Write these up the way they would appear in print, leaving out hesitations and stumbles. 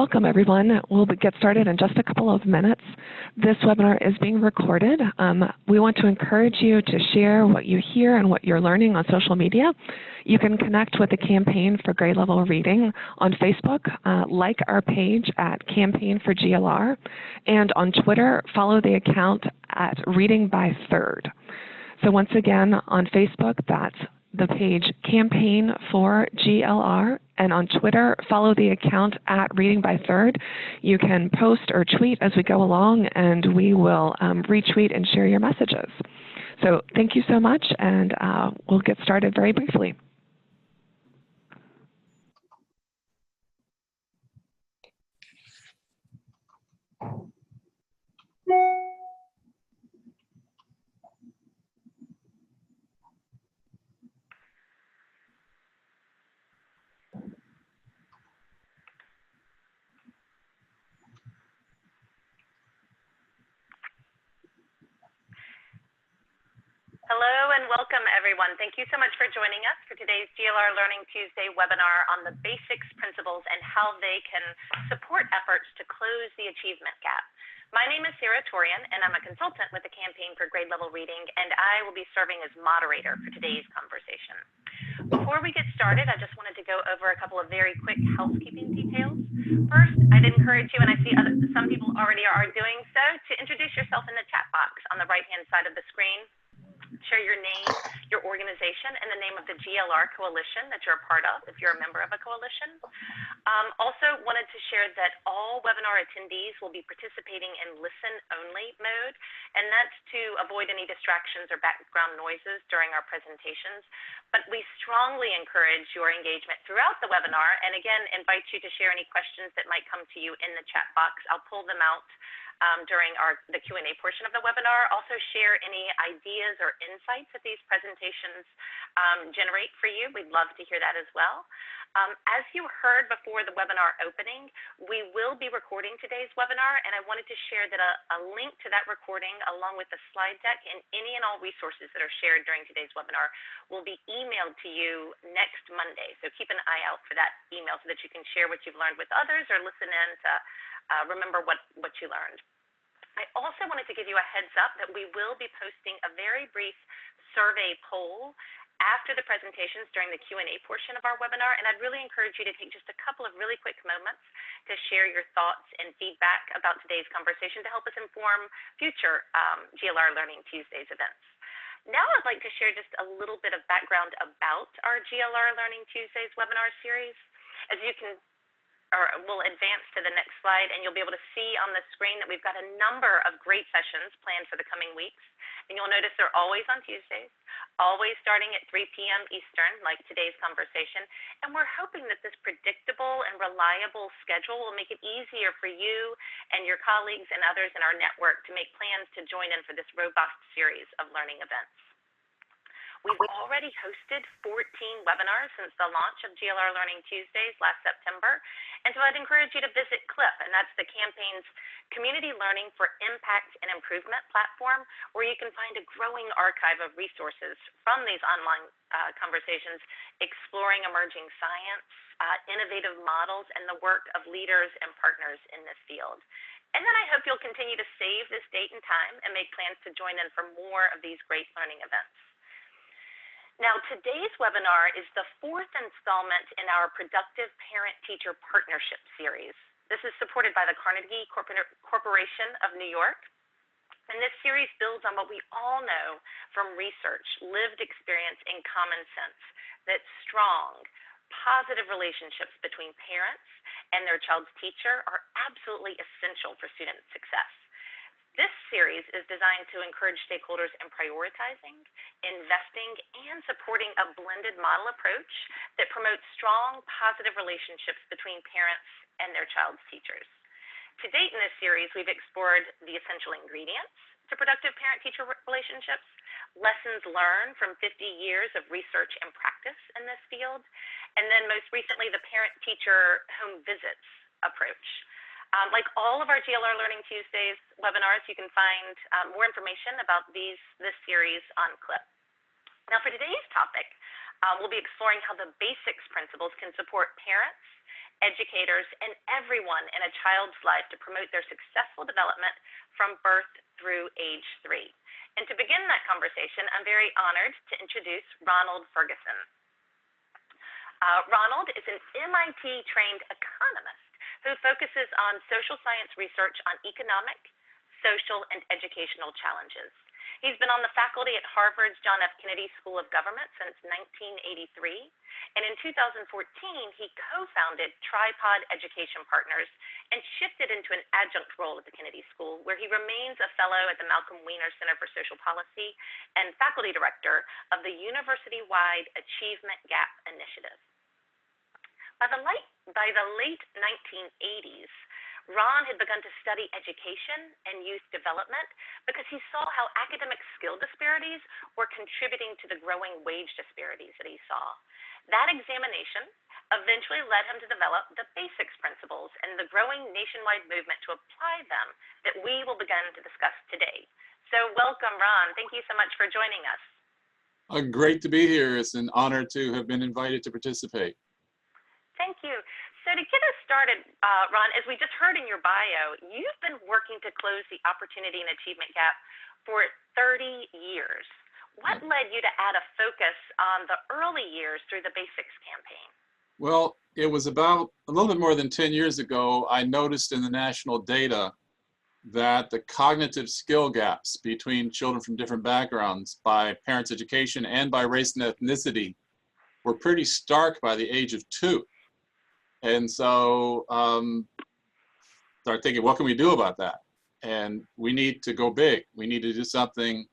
welcome everyone. We'll get started in just a couple of minutes. This webinar is being recorded. We want to encourage you to share what you hear and what you're learning on social media. You can connect with the Campaign for Grade Level Reading on Facebook, like our page at Campaign for GLR, and on Twitter, follow the account at Reading by Third. So once again, on Facebook, that's the page Campaign for GLR, and on Twitter, follow the account at Reading by Third. You can post or tweet as we go along, and we will retweet and share your messages. So thank you so much, and we'll get started very briefly. Hello and welcome everyone. Thank you so much for joining us for today's GLR Learning Tuesday webinar on the basics, principles, and how they can support efforts to close the achievement gap. My name is Sarah Torian, and I'm a consultant with the Campaign for Grade Level Reading, and I will be serving as moderator for today's conversation. Before we get started, I just wanted to go over a couple of very quick housekeeping details. First, I'd encourage you, and I see some people already are doing so, to introduce yourself in the chat box on the right-hand side of the screen. Share your name, your organization, and the name of the GLR coalition that you're a part of, if you're a member of a coalition. Also wanted to share that all webinar attendees will be participating in listen-only mode, and that's to avoid any distractions or background noises during our presentations. But we strongly encourage your engagement throughout the webinar, and again, invite you to share any questions that might come to you in the chat box. I'll pull them out during the Q&A portion of the webinar. Also share any ideas or insights that these presentations generate for you. We'd love to hear that as well. As you heard before the webinar opening, we will be recording today's webinar, and I wanted to share that a link to that recording along with the slide deck and any and all resources that are shared during today's webinar will be emailed to you next Monday. So keep an eye out for that email so that you can share what you've learned with others or listen in to remember what you learned. I also wanted to give you a heads up that we will be posting a very brief survey poll after the presentations during the Q&A portion of our webinar, and I'd really encourage you to take just a couple of really quick moments to share your thoughts and feedback about today's conversation to help us inform future GLR Learning Tuesdays events. Now I'd like to share just a little bit of background about our GLR Learning Tuesdays webinar series. As you can we'll advance to the next slide, and you'll be able to see on the screen that we've got a number of great sessions planned for the coming weeks. And you'll notice they're always on Tuesdays, always starting at 3 p.m. Eastern, like today's conversation. And we're hoping that this predictable and reliable schedule will make it easier for you and your colleagues and others in our network to make plans to join in for this robust series of learning events. We've already hosted 14 webinars since the launch of GLR Learning Tuesdays last September. And so I'd encourage you to visit CLIP, and that's the campaign's Community Learning for Impact and Improvement platform, where you can find a growing archive of resources from these online conversations, exploring emerging science, innovative models, and the work of leaders and partners in this field. And then I hope you'll continue to save this date and time and make plans to join in for more of these great learning events. Now, today's webinar is the 4th installment in our Productive Parent-Teacher Partnership series. This is supported by the Carnegie Corporation of New York. And this series builds on what we all know from research, lived experience, and common sense, that strong, positive relationships between parents and their child's teacher are absolutely essential for student success. This series is designed to encourage stakeholders in prioritizing, investing, and supporting a blended model approach that promotes strong, positive relationships between parents and their child's teachers. To date in this series, we've explored the essential ingredients to productive parent-teacher relationships, lessons learned from 50 years of research and practice in this field, and then most recently, the parent-teacher home visits approach. Like all of our GLR Learning Tuesdays webinars, you can find more information about this series on CLIP. Now for today's topic, we'll be exploring how the basics principles can support parents educators, and everyone in a child's life to promote their successful development from birth through age 3. And to begin that conversation, I'm very honored to introduce Ronald Ferguson. Ronald is an MIT-trained economist who focuses on social science research on economic, social, and educational challenges. He's been on the faculty at Harvard's John F. Kennedy School of Government since 1983, and in 2014, he co-founded Tripod Education Partners and shifted into an adjunct role at the Kennedy School, where he remains a fellow at the Malcolm Weiner Center for Social Policy and faculty director of the university-wide Achievement Gap Initiative. By the late 1980s, Ron had begun to study education and youth development because he saw how academic skill disparities were contributing to the growing wage disparities that he saw. That examination eventually led him to develop the basics principles and the growing nationwide movement to apply them that we will begin to discuss today. So welcome, Ron. Thank you so much for joining us. Great to be here. It's an honor to have been invited to participate. Thank you. So to get us started, Ron, as we just heard in your bio, you've been working to close the opportunity and achievement gap for 30 years. What led you to add a focus on the early years through the Basics campaign? Well, it was about a little bit more than 10 years ago, I noticed in the national data that the cognitive skill gaps between children from different backgrounds by parents' education and by race and ethnicity were pretty stark by the age of 2. And so started thinking, what can we do about that? And we need to go big. We need to do something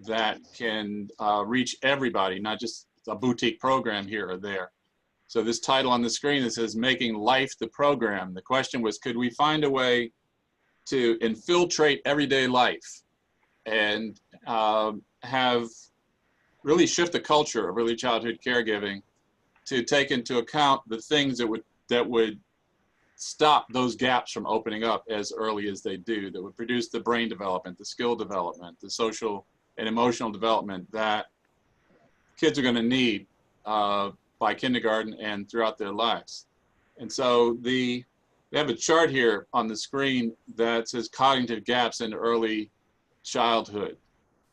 that can reach everybody, not just a boutique program here or there. So this title on the screen that says Making Life the Program. The question was, could we find a way to infiltrate everyday life and really shift the culture of early childhood caregiving to take into account the things that would stop those gaps from opening up as early as they do, that would produce the brain development, the skill development, the social and emotional development that kids are going to need by kindergarten and throughout their lives. And so we have a chart here on the screen that says cognitive gaps in early childhood.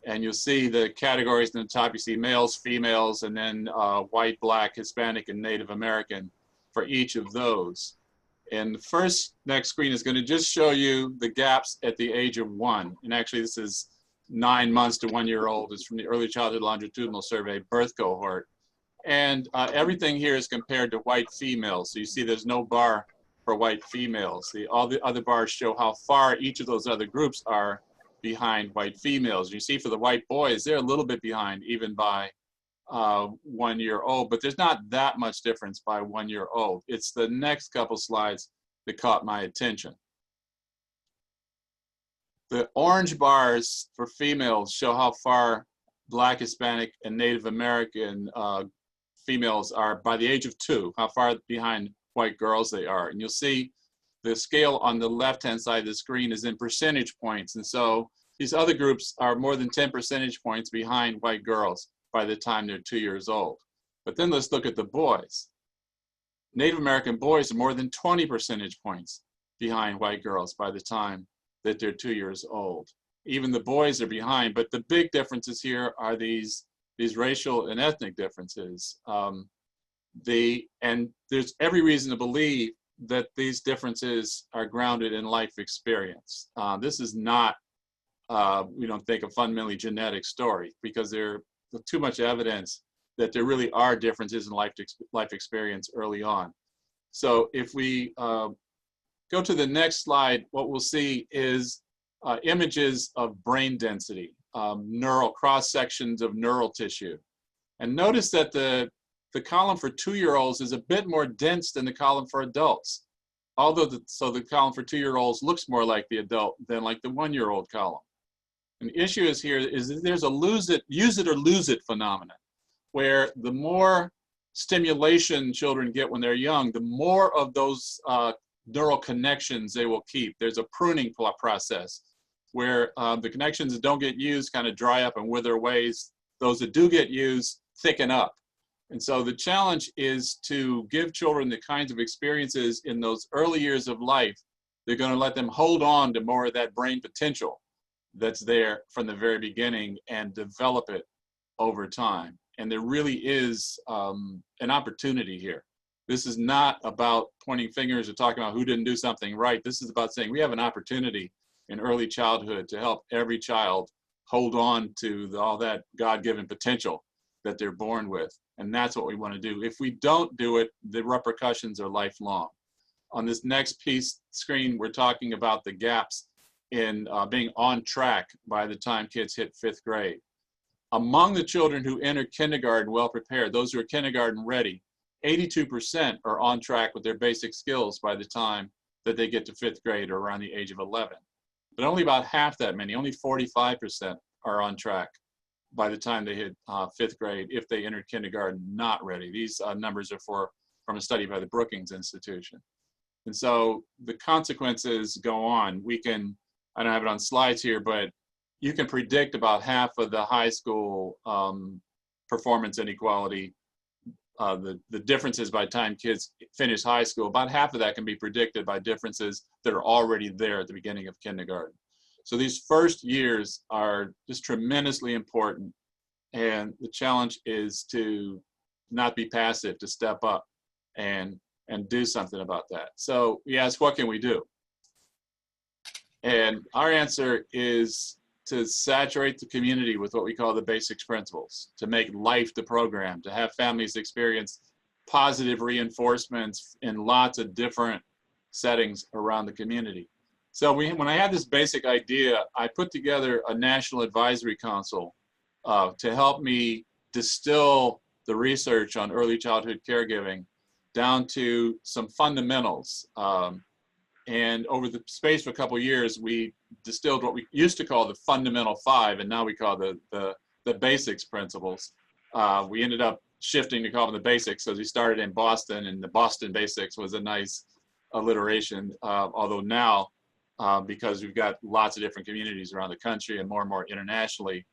And you'll see the categories in the top. You see males, females, and then white, black, Hispanic, and Native American for each of those. And the next screen is going to just show you the gaps at the age of 1. And actually, this is 9 months to 1 year old. It's from the Early Childhood Longitudinal Survey birth cohort. And everything here is compared to white females. So you see there's no bar for white females. All the other bars show how far each of those other groups are behind white females. You see for the white boys, they're a little bit behind even by 1 year old, but there's not that much difference by 1 year old. It's the next couple slides that caught my attention. The orange bars for females show how far Black, Hispanic, and Native American females are by the age of 2, how far behind white girls they are. And you'll see the scale on the left-hand side of the screen is in percentage points. And so these other groups are more than 10 percentage points behind white girls by the time they're 2 years old. But then let's look at the boys. Native American boys are more than 20 percentage points behind white girls by the time that they're 2 years old. Even the boys are behind, but the big differences here are these racial and ethnic differences. And there's every reason to believe that these differences are grounded in life experience. This is not, we don't think, a fundamentally genetic story, because there's too much evidence that there really are differences in life experience early on. So if we go to the next slide, what we'll see is images of brain density, neural cross-sections of neural tissue. And notice that the column for 2-year-olds is a bit more dense than the column for adults. Although the column for 2-year-olds looks more like the adult than like the 1-year-old column. And the issue is here is that there's a use it or lose it phenomenon, where the more stimulation children get when they're young, the more of those neural connections they will keep. There's a pruning process where the connections that don't get used kind of dry up and wither away. Those that do get used thicken up. And so the challenge is to give children the kinds of experiences in those early years of life. They're going to let them hold on to more of that brain potential that's there from the very beginning and develop it over time. And there really is an opportunity here. This is not about pointing fingers or talking about who didn't do something right. This is about saying we have an opportunity in early childhood to help every child hold on to all that God-given potential that they're born with. And that's what we want to do. If we don't do it, the repercussions are lifelong. On this next screen, we're talking about the gaps in being on track by the time kids hit 5th grade. Among the children who enter kindergarten well prepared, those who are kindergarten ready, 82% are on track with their basic skills by the time that they get to 5th grade or around the age of 11. But only about half that many, only 45% are on track by the time they hit 5th grade if they entered kindergarten not ready. These numbers are from a study by the Brookings Institution. And so the consequences go on. I don't have it on slides here, but you can predict about half of the high school performance inequality, the differences by the time kids finish high school. About half of that can be predicted by differences that are already there at the beginning of kindergarten. So these first years are just tremendously important. And the challenge is to not be passive, to step up and do something about that. So we ask, what can we do? And our answer is to saturate the community with what we call the basics principles, to make life the program, to have families experience positive reinforcements in lots of different settings around the community. So when I had this basic idea, I put together a national advisory council to help me distill the research on early childhood caregiving down to some fundamentals. And over the space of a couple of years, we distilled what we used to call the fundamental 5, and now we call the basics principles. We ended up shifting to call them the basics, so we started in Boston, and the Boston basics was a nice alliteration, although now, because we've got lots of different communities around the country and more internationally,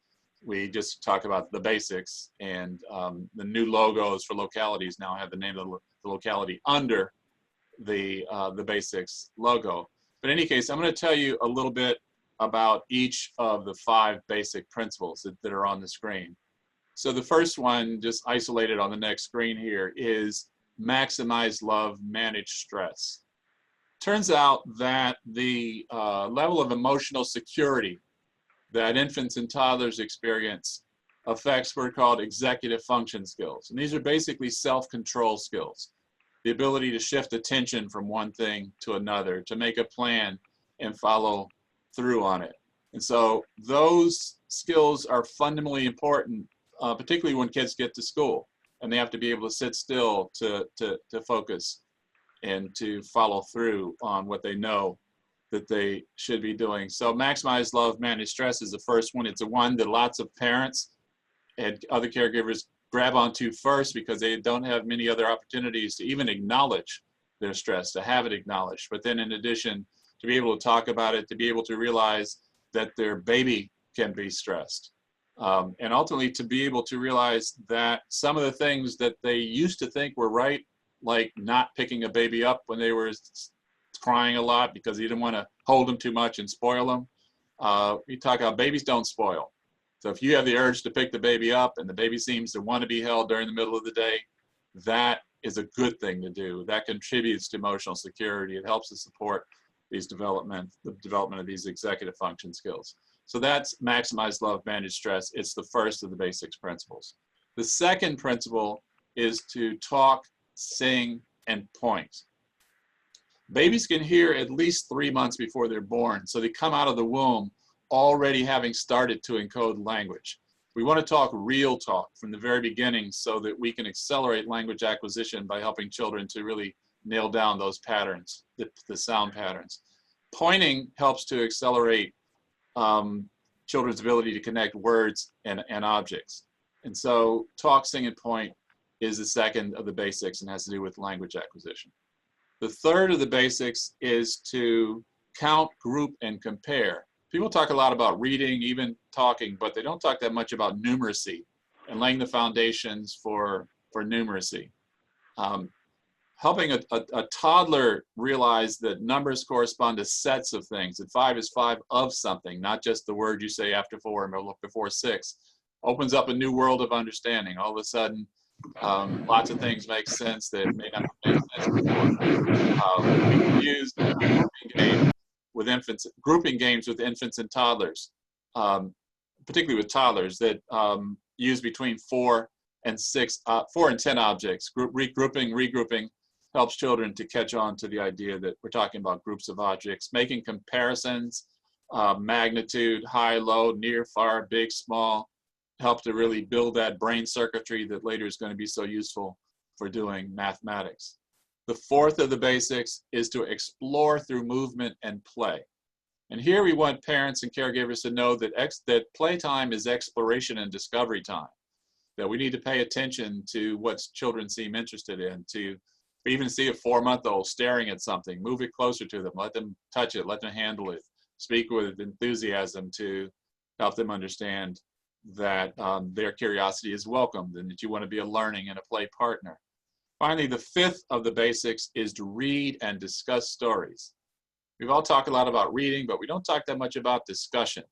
we just talk about the basics, and the new logos for localities now have the name of the locality under the basics logo. But in any case, I'm going to tell you a little bit about each of the 5 basic principles that are on the screen. So the first one, just isolated on the next screen here, is maximize love, manage stress. Turns out that the level of emotional security that infants and toddlers experience affects what are called executive function skills. And these are basically self-control skills. The ability to shift attention from one thing to another, to make a plan and follow through on it. And so those skills are fundamentally important, particularly when kids get to school and they have to be able to sit still to focus and to follow through on what they know that they should be doing. So maximize love, manage stress is the first one. It's the one that lots of parents and other caregivers grab onto first because they don't have many other opportunities to even acknowledge their stress, to have it acknowledged. But then in addition, to be able to talk about it, to be able to realize that their baby can be stressed. And ultimately to be able to realize that some of the things that they used to think were right, like not picking a baby up when they were crying a lot because you didn't want to hold them too much and spoil them. We talk about babies don't spoil. So if you have the urge to pick the baby up and the baby seems to want to be held during the middle of the day, that is a good thing to do. That contributes to emotional security. It helps to support the development of these executive function skills. So that's maximize love, manage stress. It's the first of the basics principles. The second principle is to talk, sing, and point. Babies can hear at least 3 months before they're born, so they come out of the womb already having started to encode language. We want to talk real talk from the very beginning so that we can accelerate language acquisition by helping children to really nail down those patterns, the sound patterns. Pointing helps to accelerate children's ability to connect words and objects. And so talk, sing, and point is the second of the basics and has to do with language acquisition. The third of the basics is to count, group, and compare. People talk a lot about reading, even talking, but they don't talk that much about numeracy and laying the foundations for for numeracy. Helping a toddler realize that numbers correspond to sets of things, that 5 is 5 of something, not just the word you say after 4 and before 6, opens up a new world of understanding. All of a sudden, lots of things make sense that may not have made sense before. We use grouping games with infants and toddlers, particularly with toddlers, that use between 4 and 10 objects. Regrouping helps children to catch on to the idea that we're talking about groups of objects, making comparisons, magnitude, high, low, near, far, big, small, help to really build that brain circuitry that later is going to be so useful for doing mathematics. The fourth of the basics is to explore through movement and play. And here we want parents and caregivers to know that playtime is exploration and discovery time, that we need to pay attention to what children seem interested in, to even see a 4-month-old staring at something, move it closer to them, let them touch it, let them handle it, speak with enthusiasm to help them understand that their curiosity is welcomed and that you want to be a learning and a play partner. Finally, the fifth of the basics is to read and discuss stories. We've all talked a lot about reading, but we don't talk that much about discussion.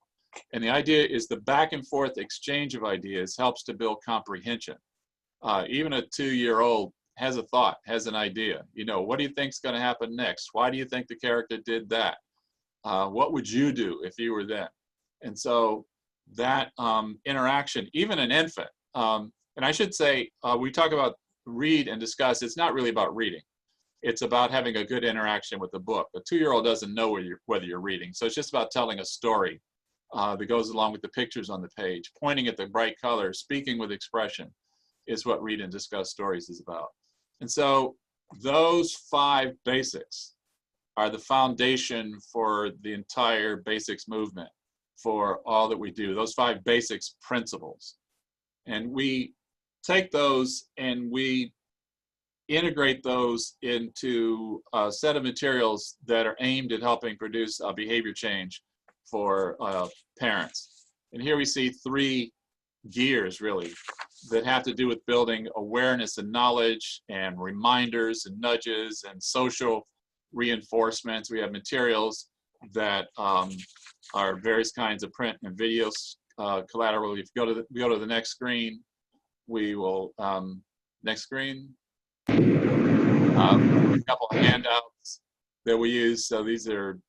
And the idea is the back and forth exchange of ideas helps to build comprehension. Even a 2-year-old has a thought, has an idea. You know, what do you think is going to happen next? Why do you think the character did that? What would you do if you were them? And so that interaction, even an infant, and I should say, we talk about read and discuss, it's not really about reading. It's about having a good interaction with the book. A 2-year-old doesn't know whether you're reading. So it's just about telling a story that goes along with the pictures on the page, pointing at the bright colors, speaking with expression is what read and discuss stories is about. And so those 5 basics are the foundation for the entire basics movement, for all that we do, those 5 basics principles. And we take those and we integrate those into a set of materials that are aimed at helping produce a behavior change for parents. And here we see 3 gears really that have to do with building awareness and knowledge and reminders and nudges and social reinforcements. We have materials that are various kinds of print and videos collateral. If you go to the next screen, we will, next screen, a couple of handouts that we use. So these are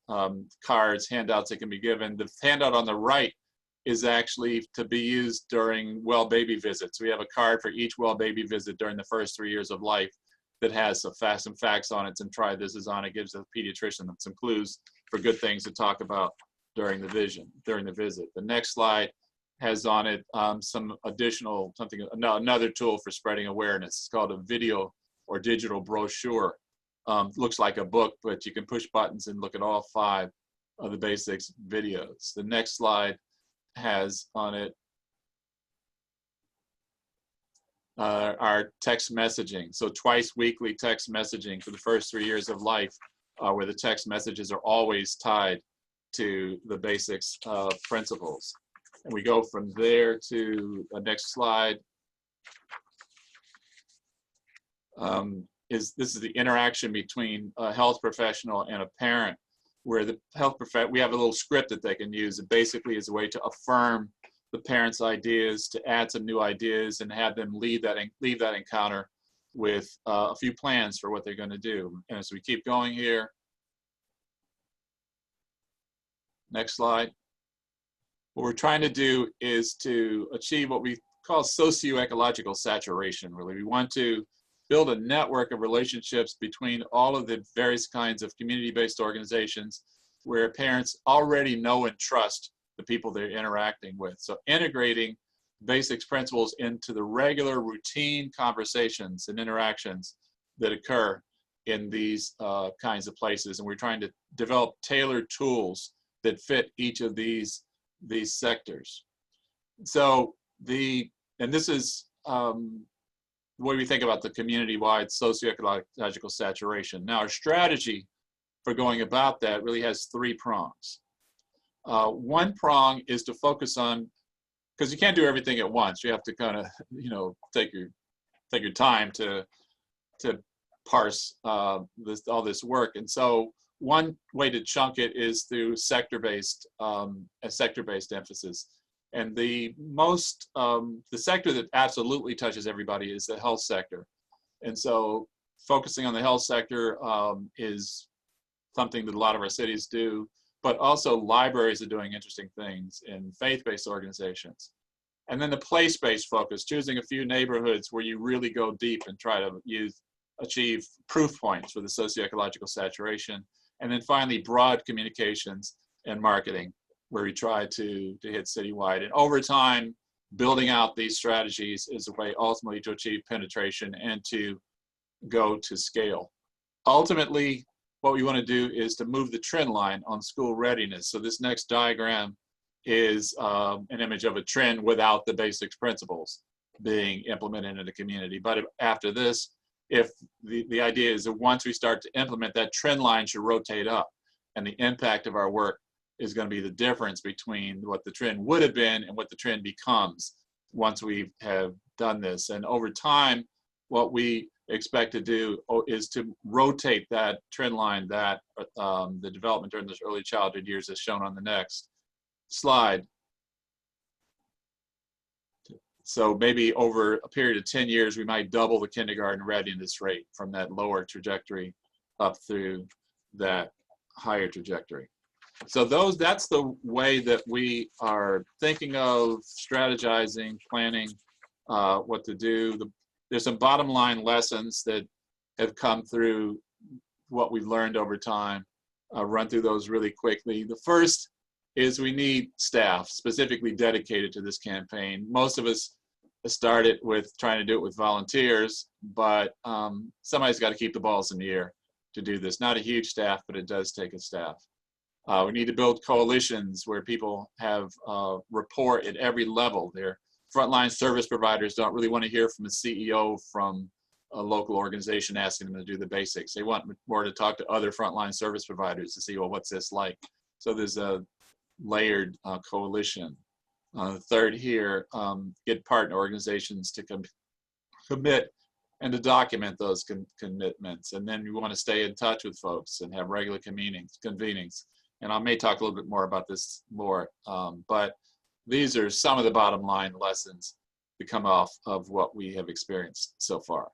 cards, handouts that can be given. The handout on the right is actually to be used during well baby visits. We have a card for each well baby visit during the first 3 years of life that has some facts on it, some try this is on it, gives the pediatrician some clues for good things to talk about during the visit. The next slide has on it some additional, another tool for spreading awareness. It's called a video or digital brochure. Looks like a book, but you can push buttons and look at all 5 of the basics videos. The next slide has on it our text messaging. So twice weekly text messaging for the first 3 years of life, where the text messages are always tied to the basics principles. And we go from there to the next slide. This is the interaction between a health professional and a parent, where the we have a little script that they can use. It basically is a way to affirm the parents' ideas, to add some new ideas, and have them leave that encounter with a few plans for what they're going to do. And as we keep going here, next slide. What we're trying to do is to achieve what we call socio-ecological saturation, really. We want to build a network of relationships between all of the various kinds of community-based organizations where parents already know and trust the people they're interacting with. So integrating basics principles into the regular routine conversations and interactions that occur in these kinds of places. And we're trying to develop tailored tools that fit each of these sectors. So this is the way we think about the community-wide socio-ecological saturation. Now, our strategy for going about that really has 3 prongs. One prong is to focus on, because you can't do everything at once. You have to kind of, take your take your time to parse all this work. And so one way to chunk it is through sector-based emphasis. And the sector that absolutely touches everybody is the health sector. And so focusing on the health sector is something that a lot of our cities do, but also libraries are doing interesting things in faith-based organizations. And then the place-based focus, choosing a few neighborhoods where you really go deep and try to achieve proof points for the socioecological saturation. And then finally, broad communications and marketing, where we try to hit citywide. And over time, building out these strategies is a way ultimately to achieve penetration and to go to scale. Ultimately, what we want to do is to move the trend line on school readiness. So this next diagram is an image of a trend without the basics principles being implemented in the community. But after this, if the idea is that once we start to implement, that trend line should rotate up, and the impact of our work is going to be the difference between what the trend would have been and what the trend becomes once we have done this. And over time, what we expect to do is to rotate that trend line, that the development during those early childhood years is shown on the next slide. So maybe over a period of 10 years, we might double the kindergarten readiness rate from that lower trajectory up through that higher trajectory. So that's the way that we are thinking of strategizing, planning what to do. There's some bottom line lessons that have come through what we've learned over time. I'll run through those really quickly. The first is we need staff specifically dedicated to this campaign. Most of us started with trying to do it with volunteers, but somebody's got to keep the balls in the air to do this. Not a huge staff, but it does take a staff. We need to build coalitions where people have rapport at every level. Their frontline service providers don't really want to hear from a CEO from a local organization asking them to do the basics. They want more to talk to other frontline service providers to see, well, what's this like? So there's a layered coalition. Third here, get partner organizations to commit and to document those commitments. And then we want to stay in touch with folks and have regular convenings. And I may talk a little bit more about this more, but these are some of the bottom line lessons that come off of what we have experienced so far.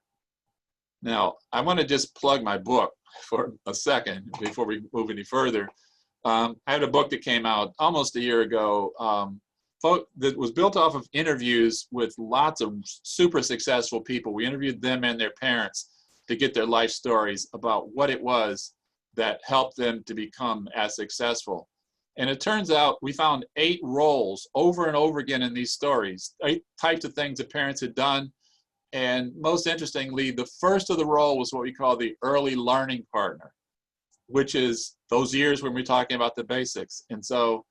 Now, I want to just plug my book for a second before we move any further. I had a book that came out almost a year ago that was built off of interviews with lots of super successful people. We interviewed them and their parents to get their life stories about what it was that helped them to become as successful. And it turns out we found 8 roles over and over again in these stories, 8 types of things that parents had done. And most interestingly, the first of the role was what we call the early learning partner, which is those years when we're talking about the basics. And so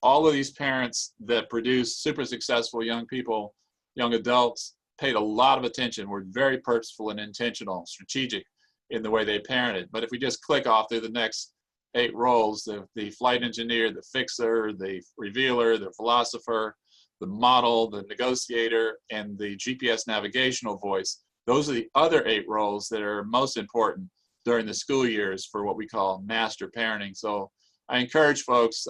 all of these parents that produce super successful young people, young adults, paid a lot of attention, were very purposeful and intentional, strategic in the way they parented. But if we just click off through the next 8 roles, the flight engineer, the fixer, the revealer, the philosopher, the model, the negotiator, and the GPS navigational voice, those are the other 8 roles that are most important during the school years for what we call master parenting. So I encourage folks,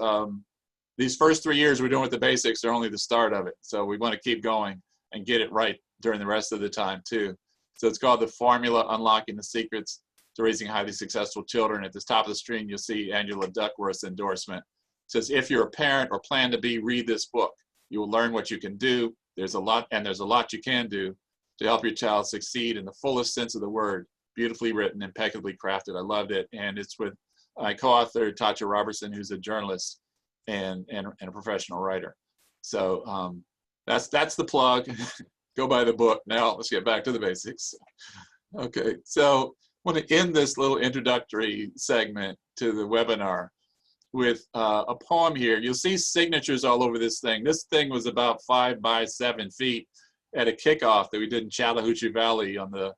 these first 3 years we're doing with the basics are only the start of it. So we want to keep going and get it right during the rest of the time too. So it's called the Formula: Unlocking the Secrets to Raising Highly Successful Children. At the top of the screen, you'll see Angela Duckworth's endorsement. It says, if you're a parent or plan to be, read this book. You will learn what you can do. There's a lot you can do to help your child succeed in the fullest sense of the word. Beautifully written, impeccably crafted. I loved it. And it's with my co-author, Tatcha Robertson, who's a journalist and a professional writer. So that's the plug. Go buy the book. Now let's get back to the basics. Okay, so I want to end this little introductory segment to the webinar with a poem here. You'll see signatures all over this thing. This thing was about 5 by 7 feet at a kickoff that we did in Chattahoochee Valley on the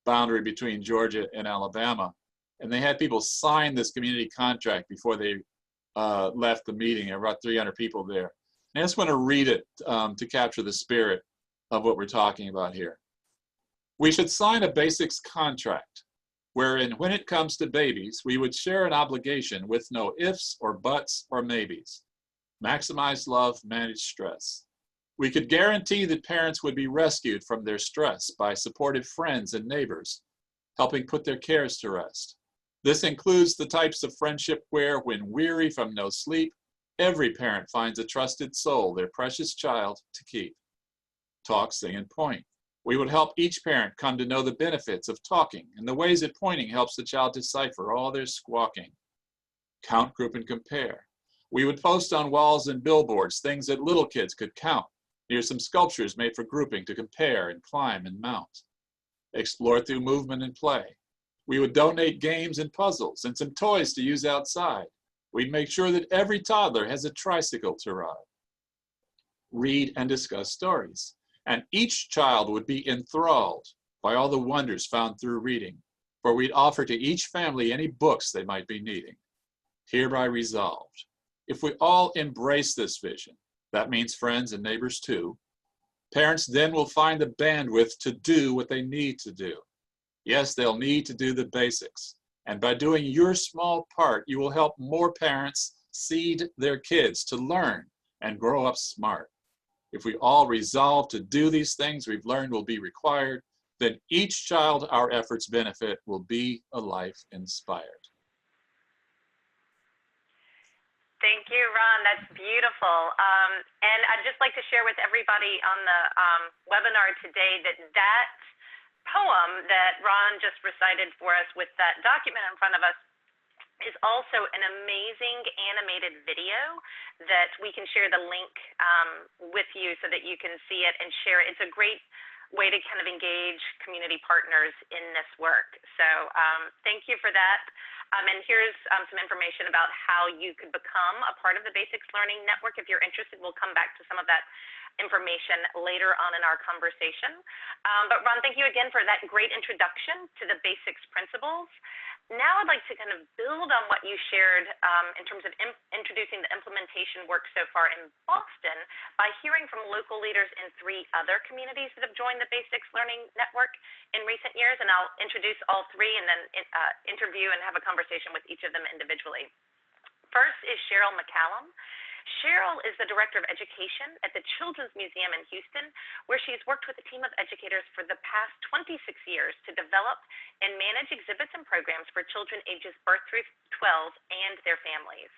boundary between Georgia and Alabama. And they had people sign this community contract before they left the meeting. About 300 people there. And I just want to read it to capture the spirit of what we're talking about here. We should sign a basics contract, wherein when it comes to babies, we would share an obligation with no ifs or buts or maybes. Maximize love, manage stress. We could guarantee that parents would be rescued from their stress by supportive friends and neighbors, helping put their cares to rest. This includes the types of friendship where, when weary from no sleep, every parent finds a trusted soul, their precious child, to keep. Talk, sing, and point. We would help each parent come to know the benefits of talking and the ways that pointing helps the child decipher all their squawking. Count, group, and compare. We would post on walls and billboards things that little kids could count, near some sculptures made for grouping to compare and climb and mount. Explore through movement and play. We would donate games and puzzles and some toys to use outside. We'd make sure that every toddler has a tricycle to ride. Read and discuss stories. And each child would be enthralled by all the wonders found through reading, for we'd offer to each family any books they might be needing. Hereby resolved. If we all embrace this vision, that means friends and neighbors too, parents then will find the bandwidth to do what they need to do. Yes, they'll need to do the basics. And by doing your small part, you will help more parents seed their kids to learn and grow up smart. If we all resolve to do these things we've learned will be required, then each child our efforts benefit will be a life inspired. Thank you, Ron. That's beautiful. And I'd just like to share with everybody on the webinar today that poem that Ron just recited for us with that document in front of us is also an amazing animated video that we can share the link with you so that you can see it and share it. It's a great way to kind of engage community partners in this work. So thank you for that. And here's some information about how you could become a part of the Basics Learning Network. If you're interested, we'll come back to some of that information later on in our conversation. But Ron, thank you again for that great introduction to the basics principles. Now I'd like to kind of build on what you shared in terms of introducing the implementation work so far in Boston by hearing from local leaders in 3 other communities that have joined the Basics Learning Network in recent years. And I'll introduce all 3 and then interview and have a conversation with each of them individually. First is Cheryl McCallum. Cheryl is the Director of Education at the Children's Museum in Houston, where she's worked with a team of educators for the past 26 years to develop and manage exhibits and programs for children ages birth through 12 and their families.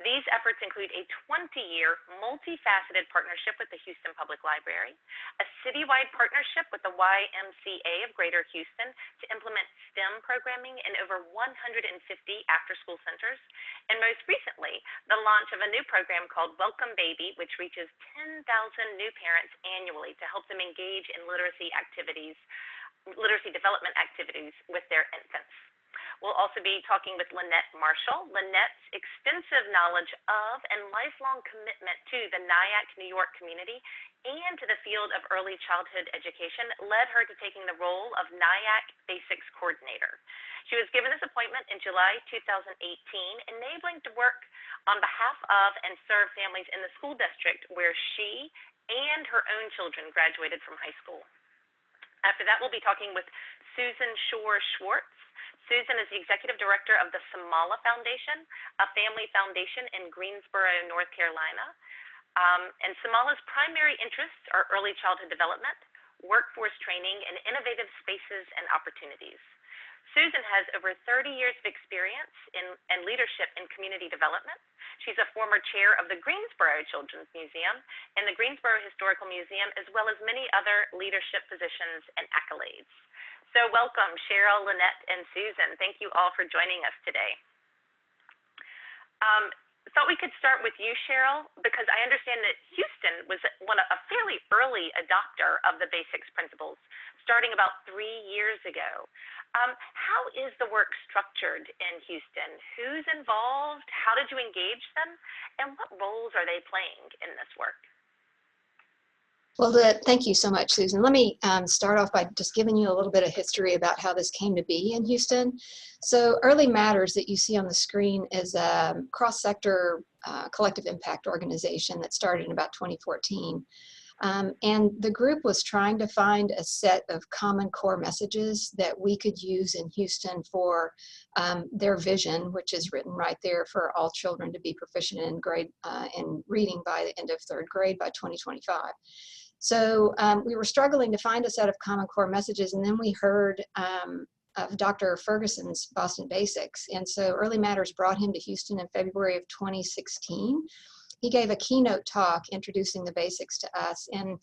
These efforts include a 20-year, multifaceted partnership with the Houston Public Library, a citywide partnership with the YMCA of Greater Houston to implement STEM programming in over 150 after-school centers, and most recently, the launch of a new program called Welcome Baby, which reaches 10,000 new parents annually to help them engage in literacy development activities with their infants. We'll also be talking with Lynnette Marshall. Lynnette's extensive knowledge of and lifelong commitment to the Nyack, New York community and to the field of early childhood education led her to taking the role of Nyack Basics Coordinator. She was given this appointment in July 2018, enabling to work on behalf of and serve families in the school district where she and her own children graduated from high school. After that, we'll be talking with Susan Schwartz. Susan is the Executive Director of the Cemala Foundation, a family foundation in Greensboro, North Carolina. And Cemala's primary interests are early childhood development, workforce training, and innovative spaces and opportunities. Susan has over 30 years of experience and leadership in community development. She's a former chair of the Greensboro Children's Museum and the Greensboro Historical Museum, as well as many other leadership positions and accolades. So welcome, Cheryl, Lynnette, and Susan. Thank you all for joining us today. Thought we could start with you, Cheryl, because I understand that Houston was a fairly early adopter of the basics principles, starting about 3 years ago. How is the work structured in Houston? Who's involved? How did you engage them? And what roles are they playing in this work? Well, thank you so much, Susan. Let me start off by just giving you a little bit of history about how this came to be in Houston. So Early Matters that you see on the screen is a cross-sector collective impact organization that started in about 2014. And the group was trying to find a set of common core messages that we could use in Houston for their vision, which is written right there, for all children to be proficient in reading by the end of 3rd grade by 2025. So we were struggling to find a set of common core messages, and then we heard of Dr. Ferguson's Boston Basics. And so Early Matters brought him to Houston in February of 2016. He gave a keynote talk introducing the basics to us, and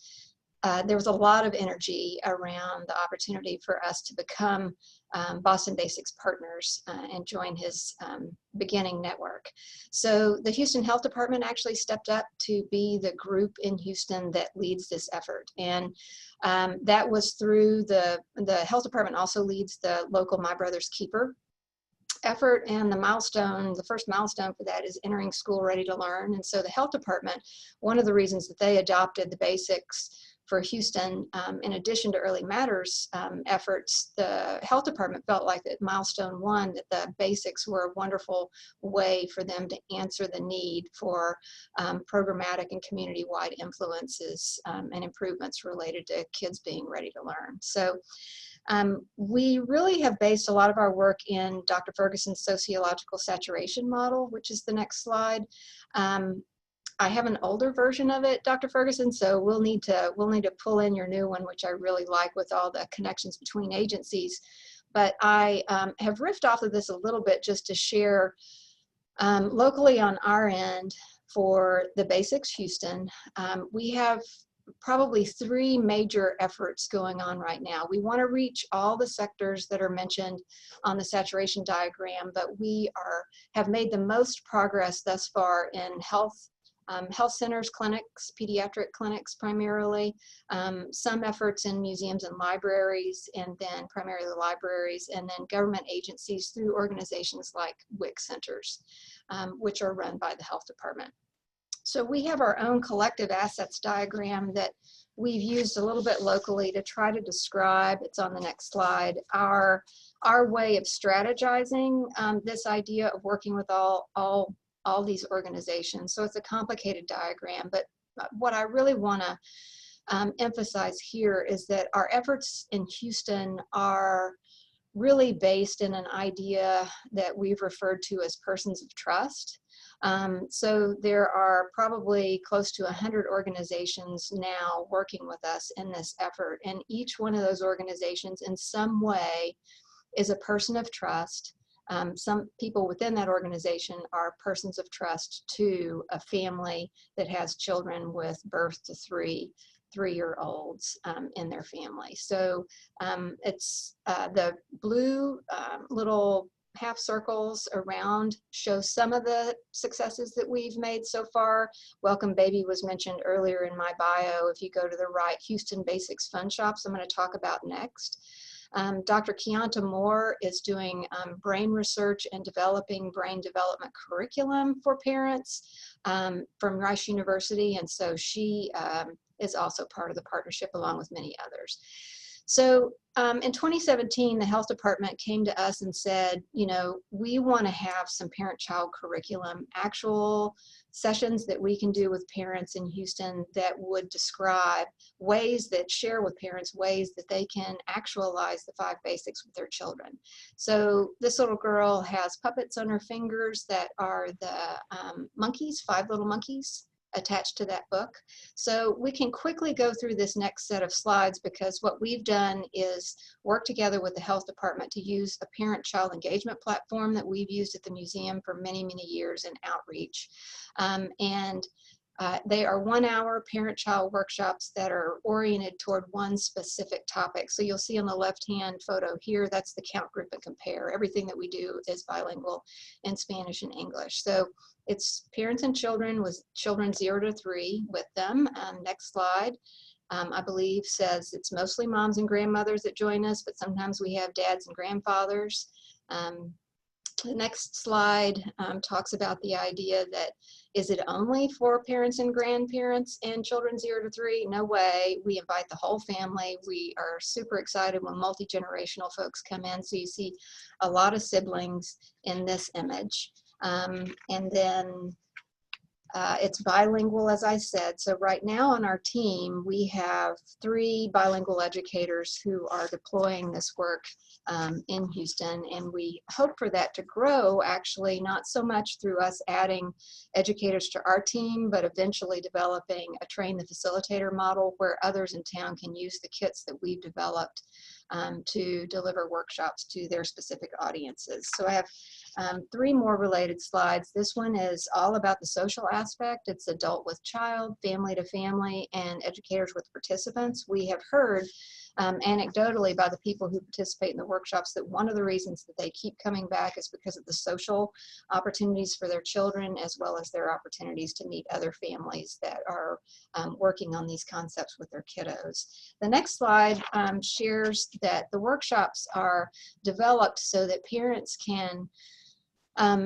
there was a lot of energy around the opportunity for us to become Boston Basics partners and join his beginning network. So the Houston Health Department actually stepped up to be the group in Houston that leads this effort. And that was through the Health Department also leads the local My Brother's Keeper effort, and the first milestone for that is entering school ready to learn. And so the Health Department, one of the reasons that they adopted the basics for Houston, in addition to Early Matters efforts, the Health Department felt like that milestone 1, that the basics were a wonderful way for them to answer the need for programmatic and community-wide influences and improvements related to kids being ready to learn. So we really have based a lot of our work in Dr. Ferguson's sociological saturation model, which is the next slide. I have an older version of it, Dr. Ferguson, so we'll need to pull in your new one, which I really like, with all the connections between agencies. But I have riffed off of this a little bit just to share locally on our end for the Basics Houston. We have probably 3 major efforts going on right now. We want to reach all the sectors that are mentioned on the saturation diagram, but we have made the most progress thus far in health centers, clinics, pediatric clinics primarily, some efforts in museums and libraries, and then primarily libraries, and then government agencies through organizations like WIC centers, which are run by the Health Department. So we have our own collective assets diagram that we've used a little bit locally to try to describe, it's on the next slide, our way of strategizing this idea of working with all these organizations. So it's a complicated diagram, but what I really want to emphasize here is that our efforts in Houston are really based in an idea that we've referred to as persons of trust. So there are probably close to 100 organizations now working with us in this effort, and each one of those organizations in some way is a person of trust. Some people within that organization are persons of trust to a family that has children with birth to 3-year-olds in their family. So it's the blue little half circles around show some of the successes that we've made so far. Welcome Baby was mentioned earlier in my bio. If you go to the right, Houston Basics Fun Shops, I'm going to talk about next. Dr. Keonta Moore is doing brain research and developing brain development curriculum for parents from Rice University, and so she is also part of the partnership along with many others. So in 2017, the Health Department came to us and said, you know, we want to have some parent-child curriculum, actual sessions that we can do with parents in Houston that would describe ways that share with parents ways that they can actualize the 5 basics with their children. So this little girl has puppets on her fingers that are the monkeys, 5 little monkeys attached to that book. So we can quickly go through this next set of slides, because what we've done is work together with the Health Department to use a parent-child engagement platform that we've used at the museum for many, many years in outreach. They are 1-hour parent-child workshops that are oriented toward one specific topic. So you'll see on the left-hand photo here, that's the count, group, and compare. Everything that we do is bilingual in Spanish and English. So it's parents and children with children 0 to 3 with them. Next slide, I believe says it's mostly moms and grandmothers that join us, but sometimes we have dads and grandfathers. The next slide talks about the idea that, is it only for parents and grandparents and children 0 to 3? No way. We invite the whole family. We are super excited when multi-generational folks come in. So you see a lot of siblings in this image. And then It's bilingual, as I said. So right now on our team, we have 3 bilingual educators who are deploying this work in Houston, and we hope for that to grow, actually, not so much through us adding educators to our team, but eventually developing a train the facilitator model where others in town can use the kits that we've developed to deliver workshops to their specific audiences. So I have 3 more related slides. This one is all about the social aspect. It's adult with child, family to family, and educators with participants. We have heard anecdotally by the people who participate in the workshops that one of the reasons that they keep coming back is because of the social opportunities for their children, as well as their opportunities to meet other families that are working on these concepts with their kiddos. The next slide shares that the workshops are developed so that parents can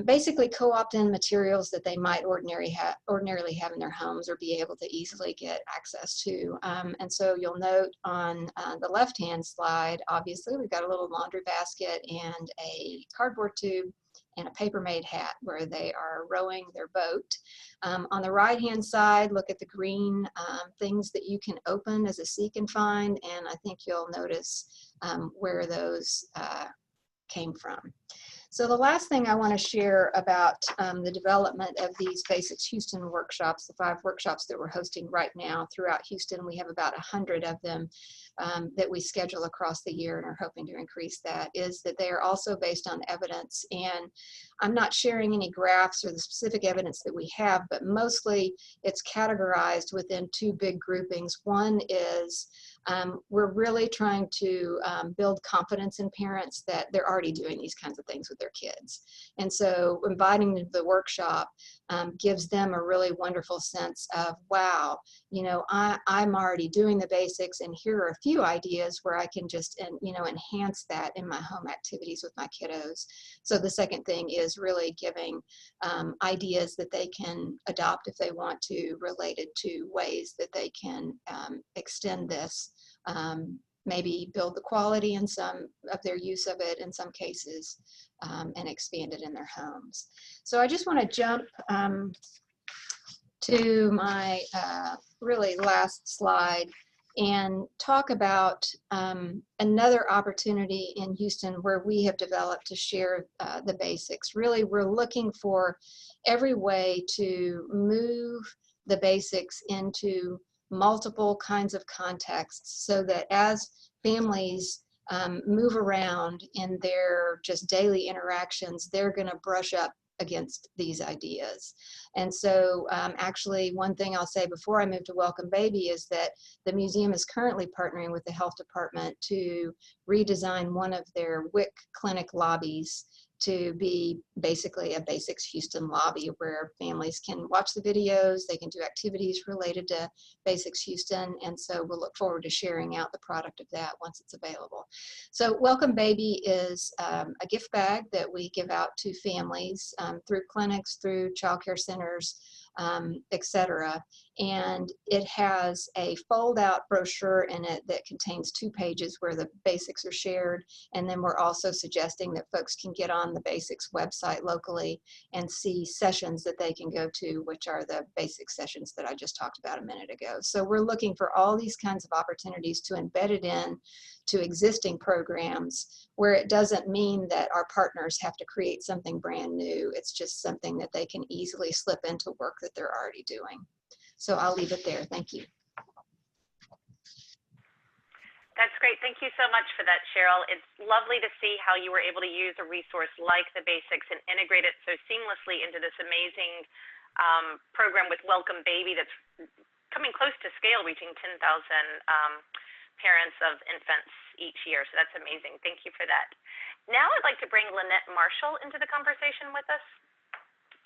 basically co-opt in materials that they might ordinarily have in their homes or be able to easily get access to. And so you'll note on the left-hand slide, obviously, we've got a little laundry basket and a cardboard tube and a paper-made hat where they are rowing their boat. On the right-hand side, look at the green things that you can open as a seek and find, and I think you'll notice where those came from. So the last thing I want to share about the development of these Basics Houston workshops, the 5 workshops that we're hosting right now throughout Houston, we have about 100 of them that we schedule across the year and are hoping to increase that, is that they are also based on evidence. And I'm not sharing any graphs or the specific evidence that we have, but mostly it's categorized within 2 big groupings. One is we're really trying to build confidence in parents that they're already doing these kinds of things with their kids. And so inviting them to the workshop gives them a really wonderful sense of, wow, you know, I'm already doing the basics, and here are a few ideas where I can just, you know, enhance that in my home activities with my kiddos. So the second thing is really giving ideas that they can adopt if they want to, related to ways that they can extend this, maybe build the quality in some of their use of it in some cases, and expand it in their homes. So I just want to jump to my really last slide and talk about another opportunity in Houston where we have developed to share the basics. Really, we're looking for every way to move the basics into multiple kinds of contexts so that as families move around in their just daily interactions, they're going to brush up against these ideas. And so actually one thing I'll say before I move to Welcome Baby is that the museum is currently partnering with the health department to redesign one of their WIC clinic lobbies to be basically a Basics Houston lobby where families can watch the videos, they can do activities related to Basics Houston, and so we'll look forward to sharing out the product of that once it's available. So Welcome Baby is a gift bag that we give out to families through clinics, through child care centers, etc. And it has a fold-out brochure in it that contains 2 pages where the basics are shared, and then we're also suggesting that folks can get on the Basics website locally and see sessions that they can go to, which are the basic sessions that I just talked about a minute ago. So we're looking for all these kinds of opportunities to embed it in to existing programs where it doesn't mean that our partners have to create something brand new. It's just something that they can easily slip into work that they're already doing. So I'll leave it there. Thank you. That's great. Thank you so much for that, Cheryl. It's lovely to see how you were able to use a resource like the basics and integrate it so seamlessly into this amazing program with Welcome Baby that's coming close to scale, reaching 10,000 parents of infants each year. So that's amazing. Thank you for that. Now I'd like to bring Lynnette Marshall into the conversation with us.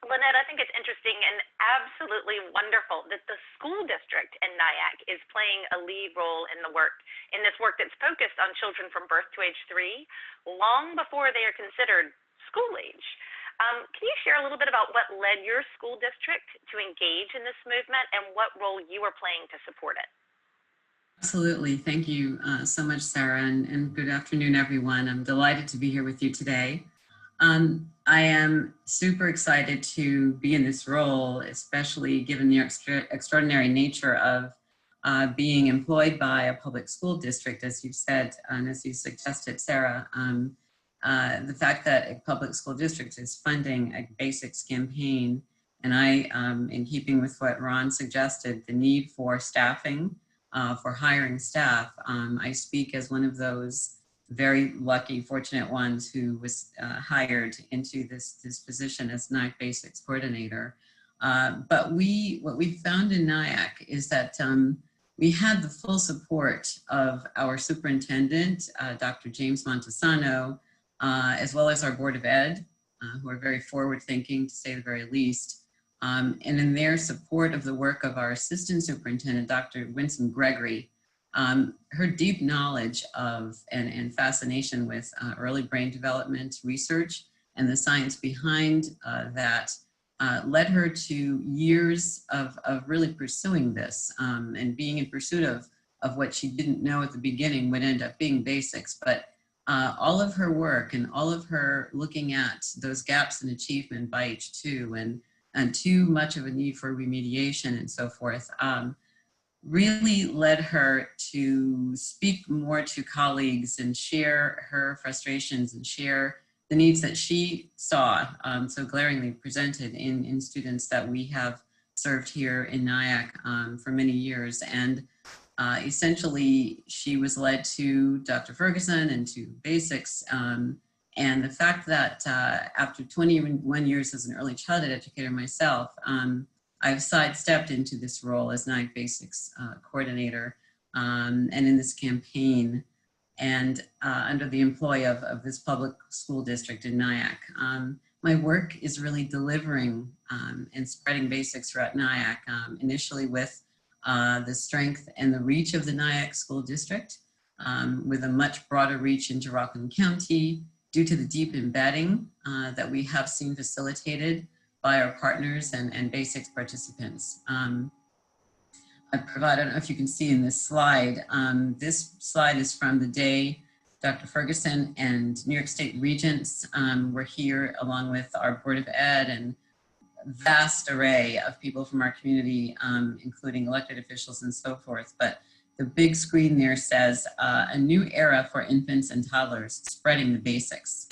Lynnette, I think it's interesting and absolutely wonderful that the school district in Nyack is playing a lead role in the work, in this work that's focused on children from birth to age 3, long before they are considered school age. Can you share a little bit about what led your school district to engage in this movement and what role you are playing to support it? Absolutely. Thank you so much, Sarah, and good afternoon, everyone. I'm delighted to be here with you today. I am super excited to be in this role, especially given the extraordinary nature of being employed by a public school district, as you said, and as you suggested, Sarah. The fact that a public school district is funding a basics campaign, and I, in keeping with what Ron suggested, the need for staffing, for hiring staff, I speak as one of those very lucky, fortunate ones who was hired into this position as Nyack Basics Coordinator. But what we found in Nyack is that we had the full support of our superintendent, Dr. James Montesano, as well as our Board of Ed, who are very forward-thinking, to say the very least. And in their support of the work of our assistant superintendent, Dr. Winsome Gregory, her deep knowledge of and fascination with early brain development research and the science behind that led her to years of really pursuing this and being in pursuit of what she didn't know at the beginning would end up being basics. But all of her work and all of her looking at those gaps in achievement by H2 and too much of a need for remediation and so forth, really led her to speak more to colleagues and share her frustrations and share the needs that she saw so glaringly presented in students that we have served here in Nyack for many years. And essentially, she was led to Dr. Ferguson and to basics. And the fact that after 21 years as an early childhood educator myself, I've sidestepped into this role as Nyack Basics Coordinator and in this campaign and under the employ of this public school district in Nyack. My work is really delivering and spreading basics throughout Nyack, initially with the strength and the reach of the Nyack School District, with a much broader reach into Rockland County due to the deep embedding that we have seen facilitated by our partners and basics participants. I don't know if you can see in this slide. This slide is from the day Dr. Ferguson and New York State Regents were here along with our Board of Ed and vast array of people from our community, including elected officials and so forth. But the big screen there says, a new era for infants and toddlers, spreading the basics.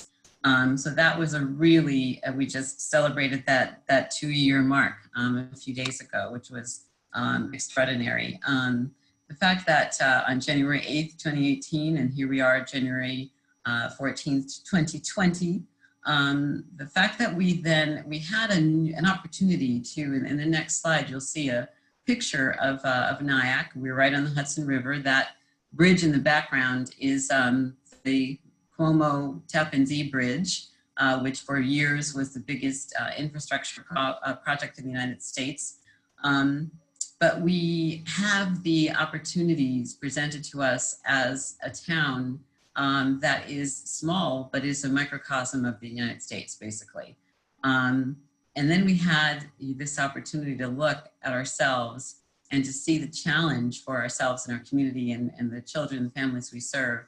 So that was a really, we just celebrated that 2-year mark a few days ago, which was extraordinary. The fact that on January 8th, 2018, and here we are, January 14th, 2020, the fact that we had an opportunity to, in the next slide, you'll see a picture of Nyack. We're right on the Hudson River. That bridge in the background is the Cuomo Tappan Zee Bridge, which for years was the biggest infrastructure project in the United States. But we have the opportunities presented to us as a town that is small, but is a microcosm of the United States, basically. And then we had this opportunity to look at ourselves and to see the challenge for ourselves and our community and the children and families we serve.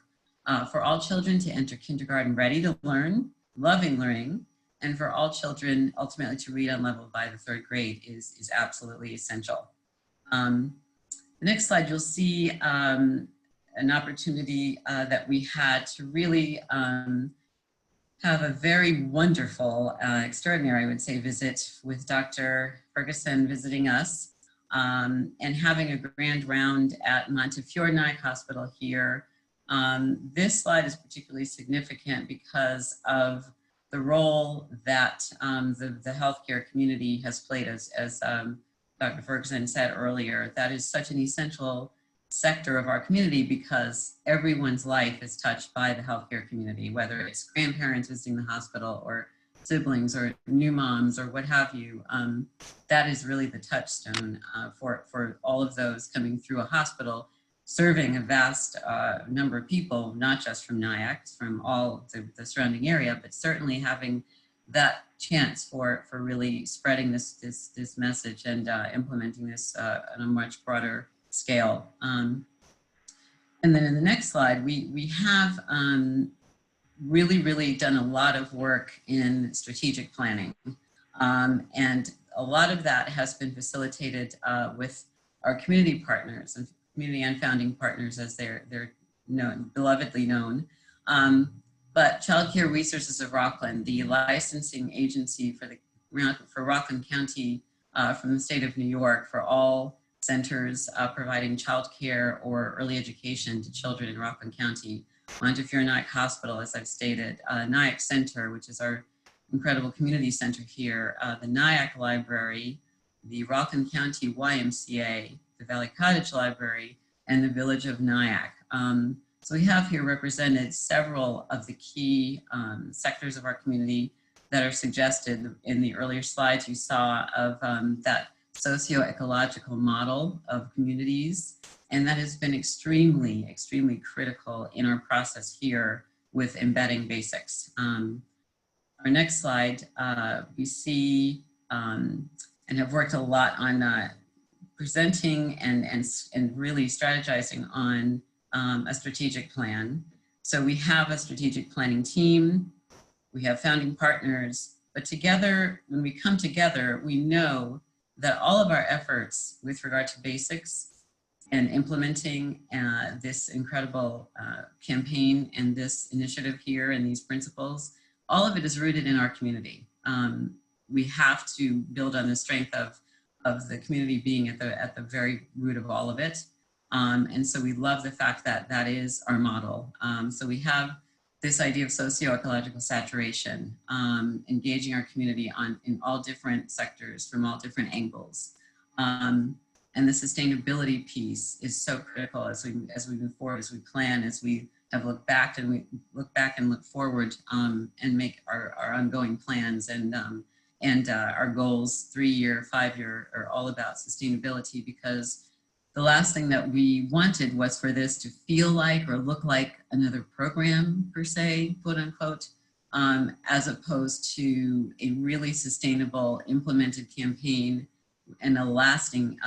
For all children to enter kindergarten ready to learn, loving learning, and for all children ultimately to read on level by the 3rd grade is absolutely essential. The next slide, you'll see an opportunity that we had to really have a very wonderful, extraordinary, I would say, visit with Dr. Ferguson visiting us and having a grand round at Montefiore Nyack Hospital here. This slide is particularly significant because of the role that the healthcare community has played, as Dr. Ferguson said earlier. That is such an essential sector of our community because everyone's life is touched by the healthcare community, whether it's grandparents visiting the hospital or siblings or new moms or what have you. That is really the touchstone for all of those coming through a hospital, serving a vast number of people, not just from Nyack, from all the surrounding area, but certainly having that chance for really spreading this message and implementing this on a much broader scale. And then in the next slide, we have really done a lot of work in strategic planning. And a lot of that has been facilitated with our community partners and community and founding partners, as they're known, belovedly known. But Child Care Resources of Rockland, the licensing agency for Rockland County from the state of New York for all centers providing child care or early education to children in Rockland County, Montefiore Nyack Hospital, as I've stated, Nyack Center, which is our incredible community center here, the Nyack Library, the Rockland County YMCA, the Valley Cottage Library, and the Village of Nyack. So we have here represented several of the key sectors of our community that are suggested in the earlier slides you saw of that socio-ecological model of communities. And that has been extremely critical in our process here with embedding basics. Our next slide, we see and have worked a lot on presenting and really strategizing on a strategic plan. So we have a strategic planning team, we have founding partners, but together, when we come together, we know that all of our efforts with regard to basics and implementing this incredible campaign and this initiative here and these principles, all of it is rooted in our community. We have to build on the strength of the community being at the very root of all of it. And so we love the fact that that is our model. So we have this idea of socio-ecological saturation, engaging our community in all different sectors from all different angles. And the sustainability piece is so critical as we move forward, as we plan, as we have looked back and look forward and make our ongoing plans and our goals, 3-year, 5-year, are all about sustainability, because the last thing that we wanted was for this to feel like or look like another program per se, quote unquote, as opposed to a really sustainable implemented campaign and a lasting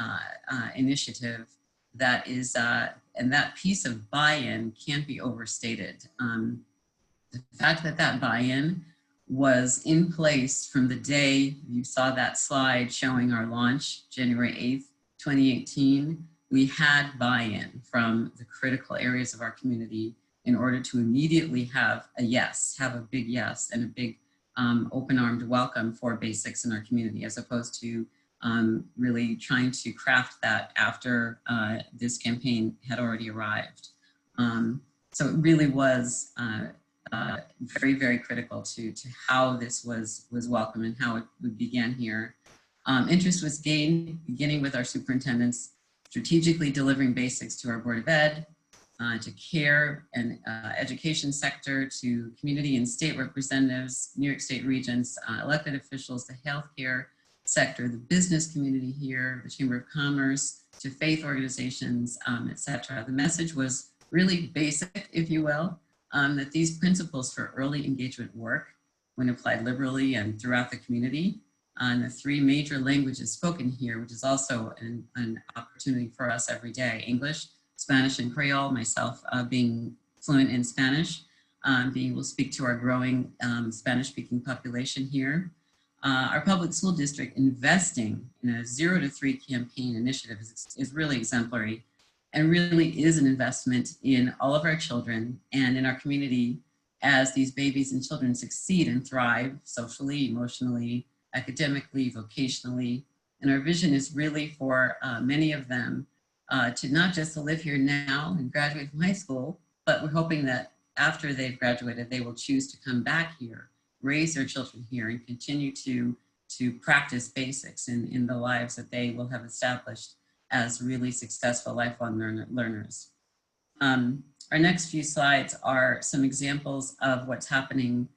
initiative that is, and that piece of buy-in can't be overstated. The fact that that buy-in was in place from the day you saw that slide showing our launch, January 8th, 2018, we had buy-in from the critical areas of our community in order to immediately have a yes, have a big yes and a big open-armed welcome for basics in our community, as opposed to really trying to craft that after this campaign had already arrived. So it really was very critical to how this was welcome and how it began here. Interest was gained beginning with our superintendents strategically delivering basics to our Board of Ed, to care and education sector, to community and state representatives, New York State regents, elected officials, the healthcare sector, the business community here, the Chamber of Commerce, to faith organizations, etc. The message was really basic, if you will, that these principles for early engagement work when applied liberally and throughout the community. The 3 major languages spoken here, which is also an opportunity for us every day: English, Spanish, and Creole. Myself being fluent in Spanish, being able to speak to our growing Spanish-speaking population here. Our public school district investing in a 0 to 3 campaign initiative is really exemplary, and really is an investment in all of our children and in our community as these babies and children succeed and thrive socially, emotionally, academically, vocationally. And our vision is really for many of them to not just to live here now and graduate from high school, but we're hoping that after they've graduated, they will choose to come back here, raise their children here, and continue to practice basics in the lives that they will have established as really successful lifelong learners. Our next few slides are some examples of what's happening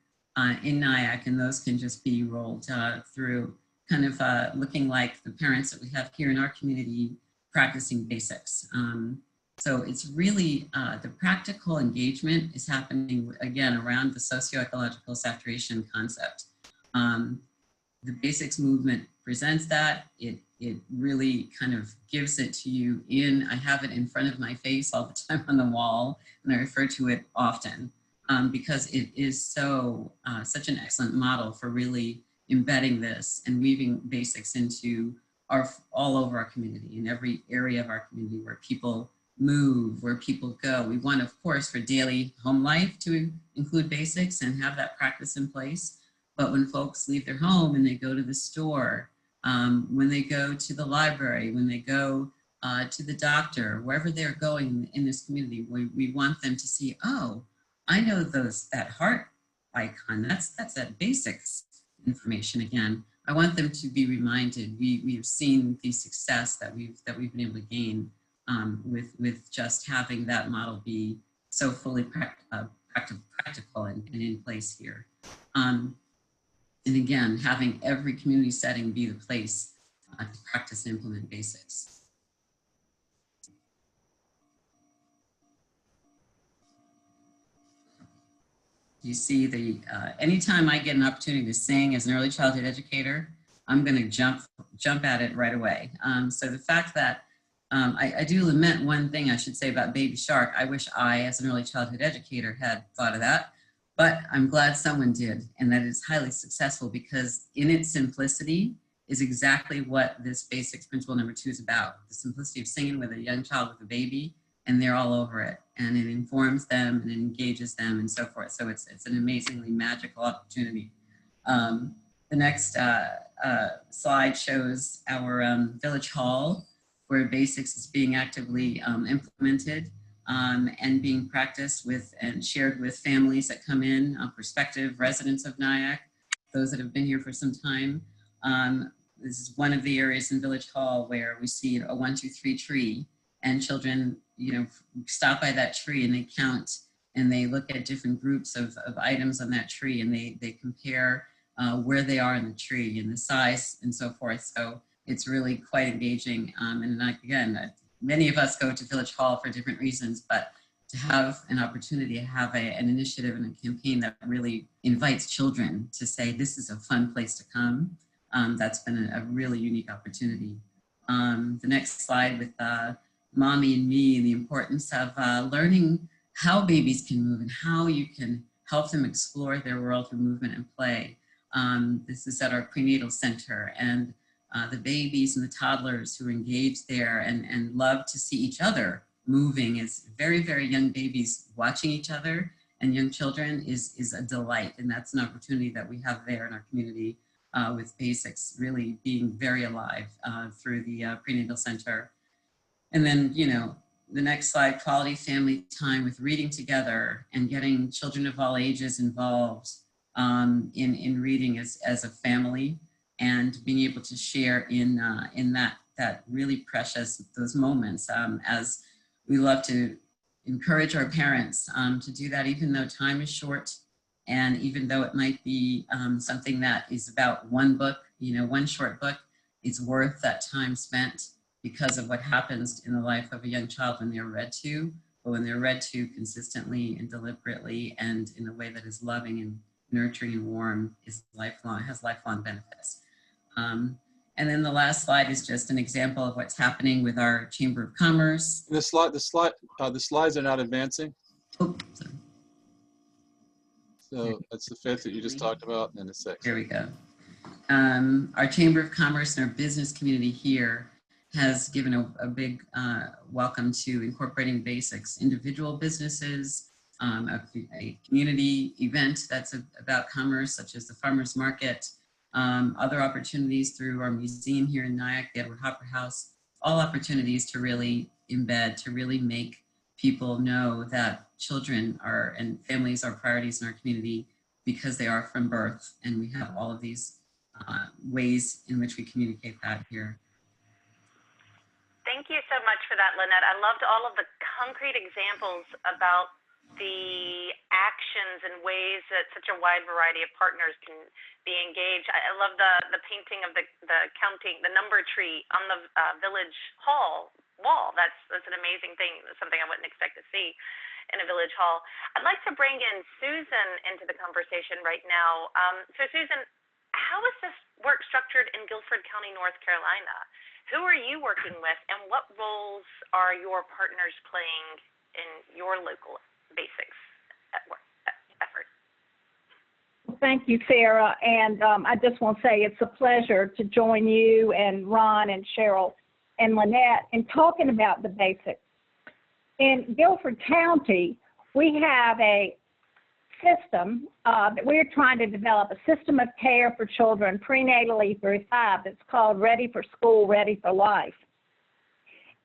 in Nyack, and those can just be rolled through, kind of looking like the parents that we have here in our community practicing basics. So it's really, the practical engagement is happening, again, around the socio-ecological saturation concept. The basics movement presents that. It really kind of gives it to you I have it in front of my face all the time on the wall, and I refer to it often. because it is such an excellent model for really embedding this and weaving basics into all over our community, in every area of our community where people move, where people go. We want, of course, for daily home life to include basics and have that practice in place. But when folks leave their home and they go to the store, when they go to the library, when they go to the doctor, wherever they're going in this community, we want them to see, oh, I know that heart icon, that's that basics information again. I want them to be reminded. We've seen the success that we've been able to gain with just having that model be so fully practical and in place here. And again, having every community setting be the place to practice and implement basics. You see anytime I get an opportunity to sing as an early childhood educator, I'm going to jump at it right away. So the fact that I do lament one thing I should say about Baby Shark. I wish I, as an early childhood educator, had thought of that, but I'm glad someone did, and that it's highly successful because in its simplicity is exactly what this basics principle number 2 is about. The simplicity of singing with a young child with a baby, and they're all over it, and it informs them and it engages them and so forth. So it's an amazingly magical opportunity. The next slide shows our village hall, where basics is being actively implemented and being practiced with and shared with families that come in, prospective residents of Nyack, those that have been here for some time. This is one of the areas in Village Hall where we see a 1, 2, 3 tree, and children, stop by that tree and they count and they look at different groups of items on that tree, and they compare where they are in the tree and the size and so forth. So it's really quite engaging. And again, many of us go to Village Hall for different reasons, but to have an opportunity to have an initiative and a campaign that really invites children to say, this is a fun place to come, that's been a really unique opportunity. The next slide with Mommy and Me, the importance of learning how babies can move and how you can help them explore their world through movement and play. This is at our prenatal center, and the babies and the toddlers who are engaged there and love to see each other moving as very, very young babies watching each other and young children is a delight. And that's an opportunity that we have there in our community with basics really being very alive through the prenatal center. And then, the next slide, quality family time with reading together and getting children of all ages involved in reading as a family, and being able to share in that really precious, those moments, as we love to encourage our parents to do that, even though time is short, and even though it might be something that is about one book, one short book, it's worth that time spent because of what happens in the life of a young child when they're read to, but when they're read to consistently and deliberately and in a way that is loving and nurturing and warm, has lifelong benefits. And then the last slide is just an example of what's happening with our Chamber of Commerce. The slides are not advancing. Oh, sorry. So that's the 5th that you just talked about, and then the 6th. There we go. Our Chamber of Commerce and our business community here has given a big welcome to incorporating basics. Individual businesses, a community event that's about commerce, such as the farmers market, other opportunities through our museum here in Nyack, the Edward Hopper House, all opportunities to really embed, to really make people know that children and families are priorities in our community because they are from birth, and we have all of these ways in which we communicate that here. Thank you so much for that, Lynnette. I loved all of the concrete examples about the actions and ways that such a wide variety of partners can be engaged. I love the painting of the counting, the number tree on the village hall wall. That's an amazing thing. That's something I wouldn't expect to see in a village hall. I'd like to bring in Susan into the conversation right now. So Susan, how is this work structured in Guilford County, North Carolina? Who are you working with, and what roles are your partners playing in your local basics at work Well, thank you, Sarah. And I just want to say it's a pleasure to join you and Ron and Cheryl and Lynnette in talking about the basics. In Guilford County, we have a system that we're trying to develop, a system of care for children prenatally through 5 that's called Ready for School, Ready for Life.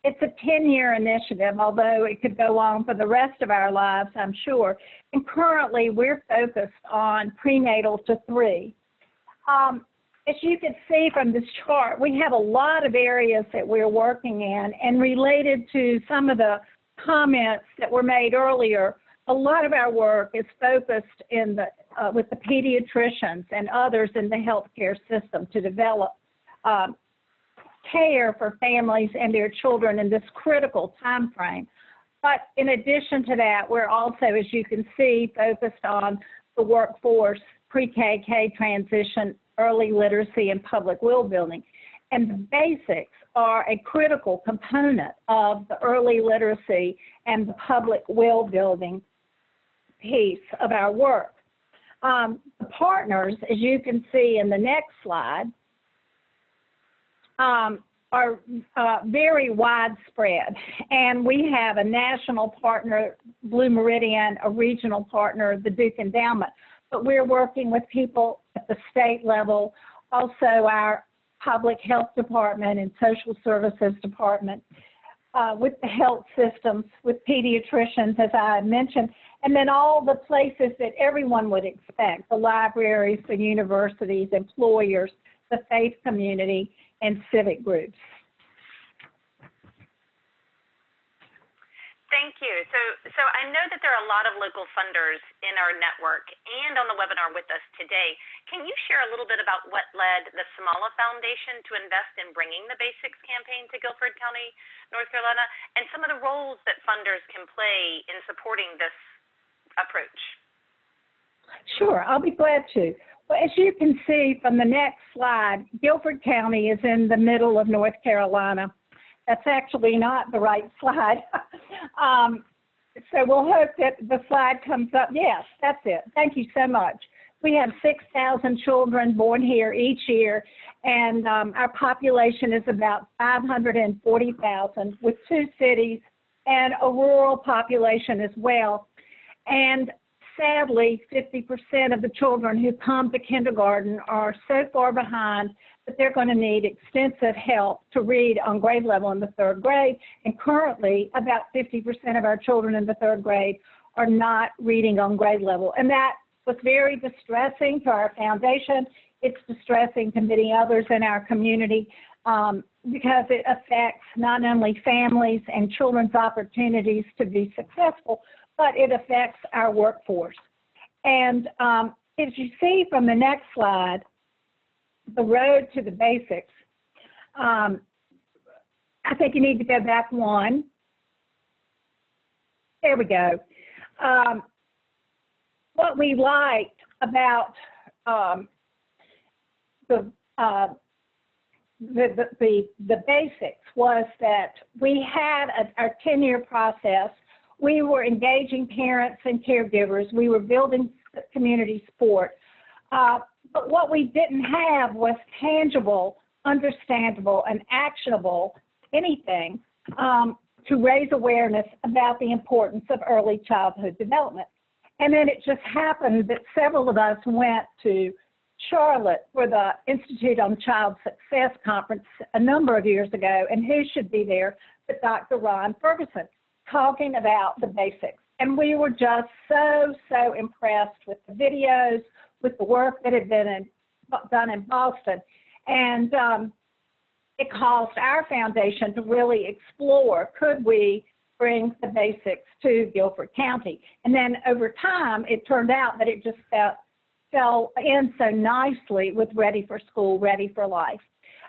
It's a 10-year initiative, although it could go on for the rest of our lives, I'm sure. And currently, we're focused on prenatal to 3. As you can see from this chart, we have a lot of areas that we're working in, and related to some of the comments that were made earlier, a lot of our work is focused in the, with the pediatricians and others in the healthcare system to develop care for families and their children in this critical time frame. But in addition to that, we're also, as you can see, focused on the workforce, pre-K transition, early literacy, and public will building. And the basics are a critical component of the early literacy and the public will building piece of our work. The partners, as you can see in the next slide, are very widespread. And we have a national partner, Blue Meridian, a regional partner, the Duke Endowment. But we're working with people at the state level, also our public health department and social services department, with the health systems, with pediatricians, as I mentioned, and then all the places that everyone would expect, the libraries, the universities, employers, the faith community, and civic groups. Thank you. So I know that there are a lot of local funders in our network and on the webinar with us today. Can you share a little bit about what led the Cemala Foundation to invest in bringing the Basics campaign to Guilford County, North Carolina, and some of the roles that funders can play in supporting this approach? Sure, I'll be glad to. Well, as you can see from the next slide, Guilford County is in the middle of North Carolina. That's actually not the right slide. So we'll hope that the slide comes up. Yes, that's it. Thank you so much. We have 6,000 children born here each year, and our population is about 540,000 with 2 cities and a rural population as well. And sadly, 50% of the children who come to kindergarten are so far behind that they're going to need extensive help to read on grade level in the 3rd grade. And currently, about 50% of our children in the 3rd grade are not reading on grade level. And that was very distressing to our foundation. It's distressing to many others in our community because it affects not only families and children's opportunities to be successful, but it affects our workforce. And as you see from the next slide, the road to the basics, I think you need to go back 1. There we go. What we liked about the basics was that we had our 10-year process. We were engaging parents and caregivers. We were building community support. But what we didn't have was tangible, understandable, and actionable anything to raise awareness about the importance of early childhood development. And then it just happened that several of us went to Charlotte for the Institute on Child Success conference a number of years ago, and who should be there but Dr. Ron Ferguson, talking about the basics. And we were just so impressed with the videos, with the work that had been done in Boston. And it caused our foundation to really explore, could we bring the basics to Guilford County? And then over time, it turned out that it just fell in so nicely with Ready for School, Ready for Life.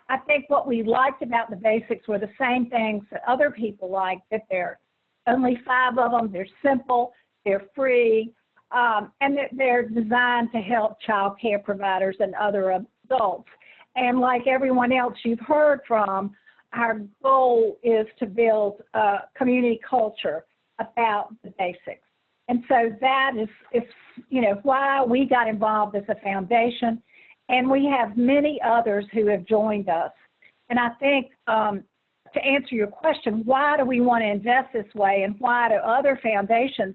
I think what we liked about the basics were the same things that other people liked, that there are only 5 of them, they're simple, they're free, and that they're designed to help child care providers and other adults. And like everyone else you've heard from, our goal is to build a community culture about the basics. And so that is why we got involved as a foundation. And we have many others who have joined us. And I think to answer your question, why do we want to invest this way and why do other foundations?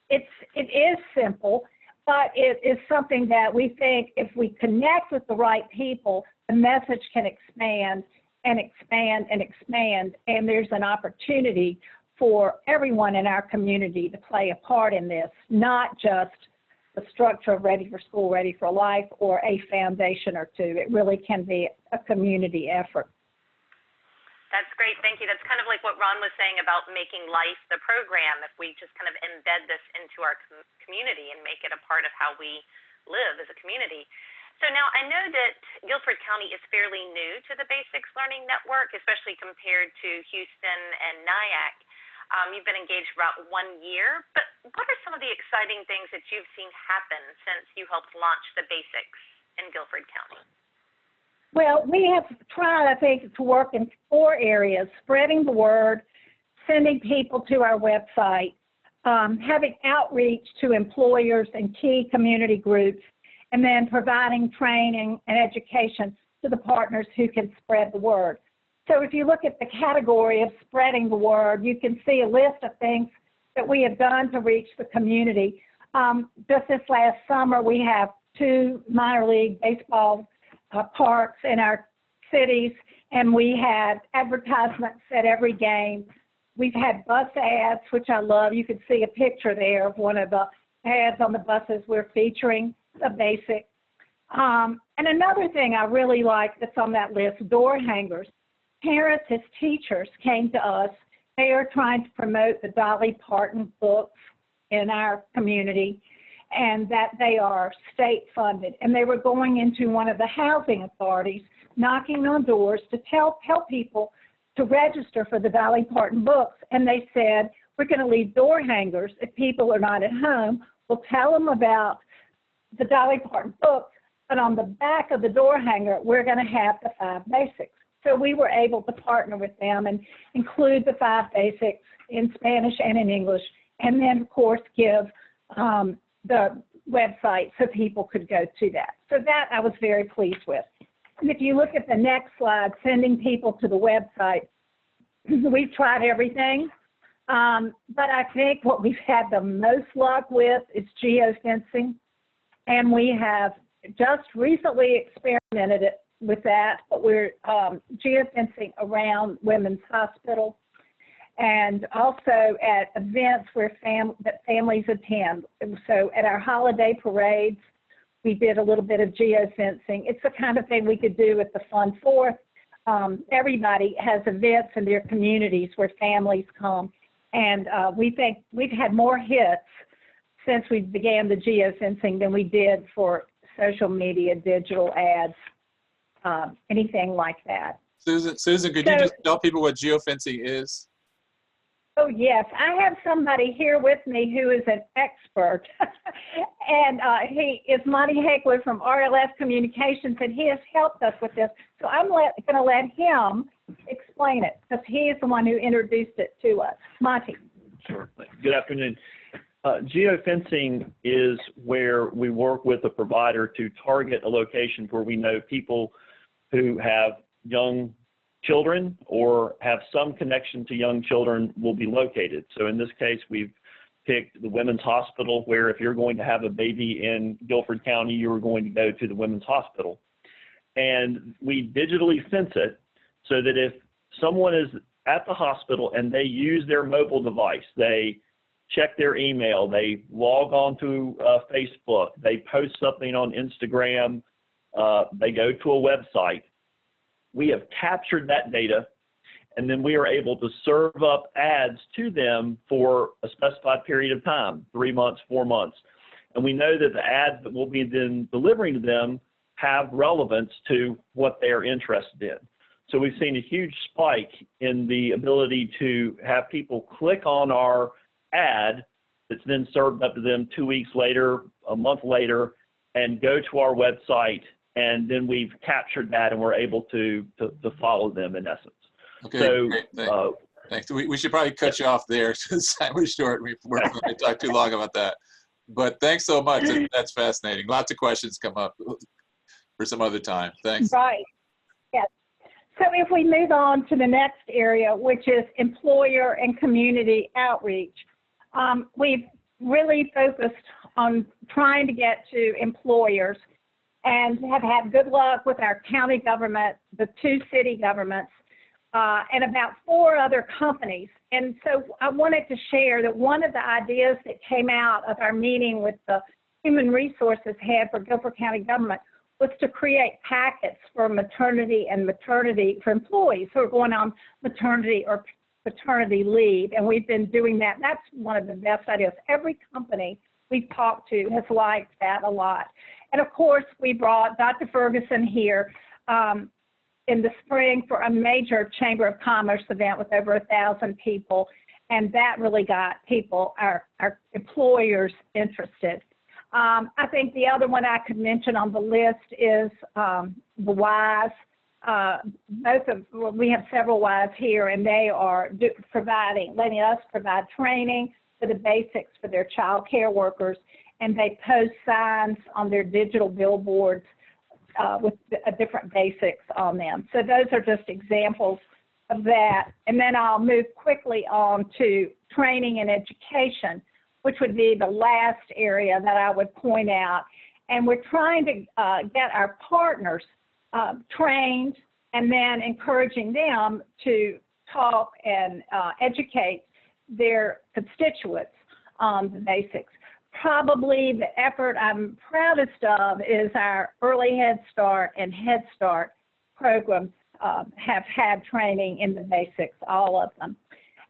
It is simple, but it is something that we think if we connect with the right people, the message can expand and expand and expand. And there's an opportunity for everyone in our community to play a part in this, not just the structure of Ready for School, Ready for Life, or a foundation or two. It really can be a community effort. That's great. Thank you. That's kind of like what Ron was saying about making life the program. If we just kind of embed this into our community and make it a part of how we live as a community. So now I know that Guilford County is fairly new to the Basics Learning Network, especially compared to Houston and Nyack. You've been engaged for about 1 year, but what are some of the exciting things that you've seen happen since you helped launch the Basics in Guilford County? Well, we have tried, I think, to work in 4 areas: spreading the word, sending people to our website, having outreach to employers and key community groups, and then providing training and education to the partners who can spread the word. So if you look at the category of spreading the word, you can see a list of things that we have done to reach the community. Just this last summer, we have 2 minor league baseball parks in our cities, and we had advertisements at every game. We've had bus ads, which I love. You can see a picture there of one of the ads on the buses we're featuring, the Basic. And another thing I really like that's on that list, door hangers. Parents as teachers came to us. They are trying to promote the Dolly Parton books in our community, and that they are state funded. And they were going into one of the housing authorities, knocking on doors to tell people to register for the Dolly Parton books. And they said, we're going to leave door hangers if people are not at home. We'll tell them about the Dolly Parton books, but on the back of the door hanger, we're going to have the 5 basics. So we were able to partner with them and include the 5 basics in Spanish and in English, and then, of course, give the website so people could go to that. So that I was very pleased with. And if you look at the next slide, sending people to the website, we've tried everything, but I think what we've had the most luck with is geofencing, and we have just recently experimented with that, but we're geofencing around Women's Hospital, and also at events where that families attend. So at our holiday parades, we did a little bit of geofencing. It's the kind of thing we could do with the Fun Fourth. Everybody has events in their communities where families come, and we think we've had more hits since we began the geofencing than we did for social media, digital ads, anything like that. Susan, could you just tell people what geofencing is? Oh, yes. I have somebody here with me who is an expert, and he is Monty Hagler from RLS Communications, and he has helped us with this. So I'm going to let him explain it, because he is the one who introduced it to us. Monty. Sure. Good afternoon. Geofencing is where we work with a provider to target a location where we know people who have young children or have some connection to young children will be located. So in this case, we've picked the Women's Hospital, where if you're going to have a baby in Guilford County, you're going to go to the Women's Hospital. And we digitally fence it so that if someone is at the hospital and they use their mobile device, they check their email, they log on to Facebook, they post something on Instagram, they go to a website, we have captured that data, and then we are able to serve up ads to them for a specified period of time, 3 months, 4 months. And we know that the ads that we'll be then delivering to them have relevance to what they're interested in. So we've seen a huge spike in the ability to have people click on our ad that's then served up to them 2 weeks later, a month later, and go to our website, and then we've captured that and we're able to follow them in essence. Okay, so Thanks. We should probably cut you off there since time was short. We're going to talk too long about that. But thanks so much. That's fascinating. Lots of questions come up for some other time. Thanks. Right. Yes. So if we move on to the next area, which is employer and community outreach, we've really focused on trying to get to employers and have had good luck with our county government, the 2 city governments, and about 4 other companies. And so I wanted to share that one of the ideas that came out of our meeting with the human resources head for Guilford County government was to create packets for maternity for employees who are going on maternity or paternity leave. And we've been doing that. That's one of the best ideas. Every company we've talked to has liked that a lot. And of course, we brought Dr. Ferguson here in the spring for a major Chamber of Commerce event with over 1,000 people. And that really got people, our employers, interested. I think the other one I could mention on the list is the WISE. We have several WISE here, and they are letting us provide training for the basics for their child care workers, and they post signs on their digital billboards with different basics on them. So those are just examples of that. And then I'll move quickly on to training and education, which would be the last area that I would point out. And we're trying to get our partners trained and then encouraging them to talk and educate their constituents on the basics. Probably the effort I'm proudest of is our Early Head Start and Head Start programs have had training in the basics, all of them.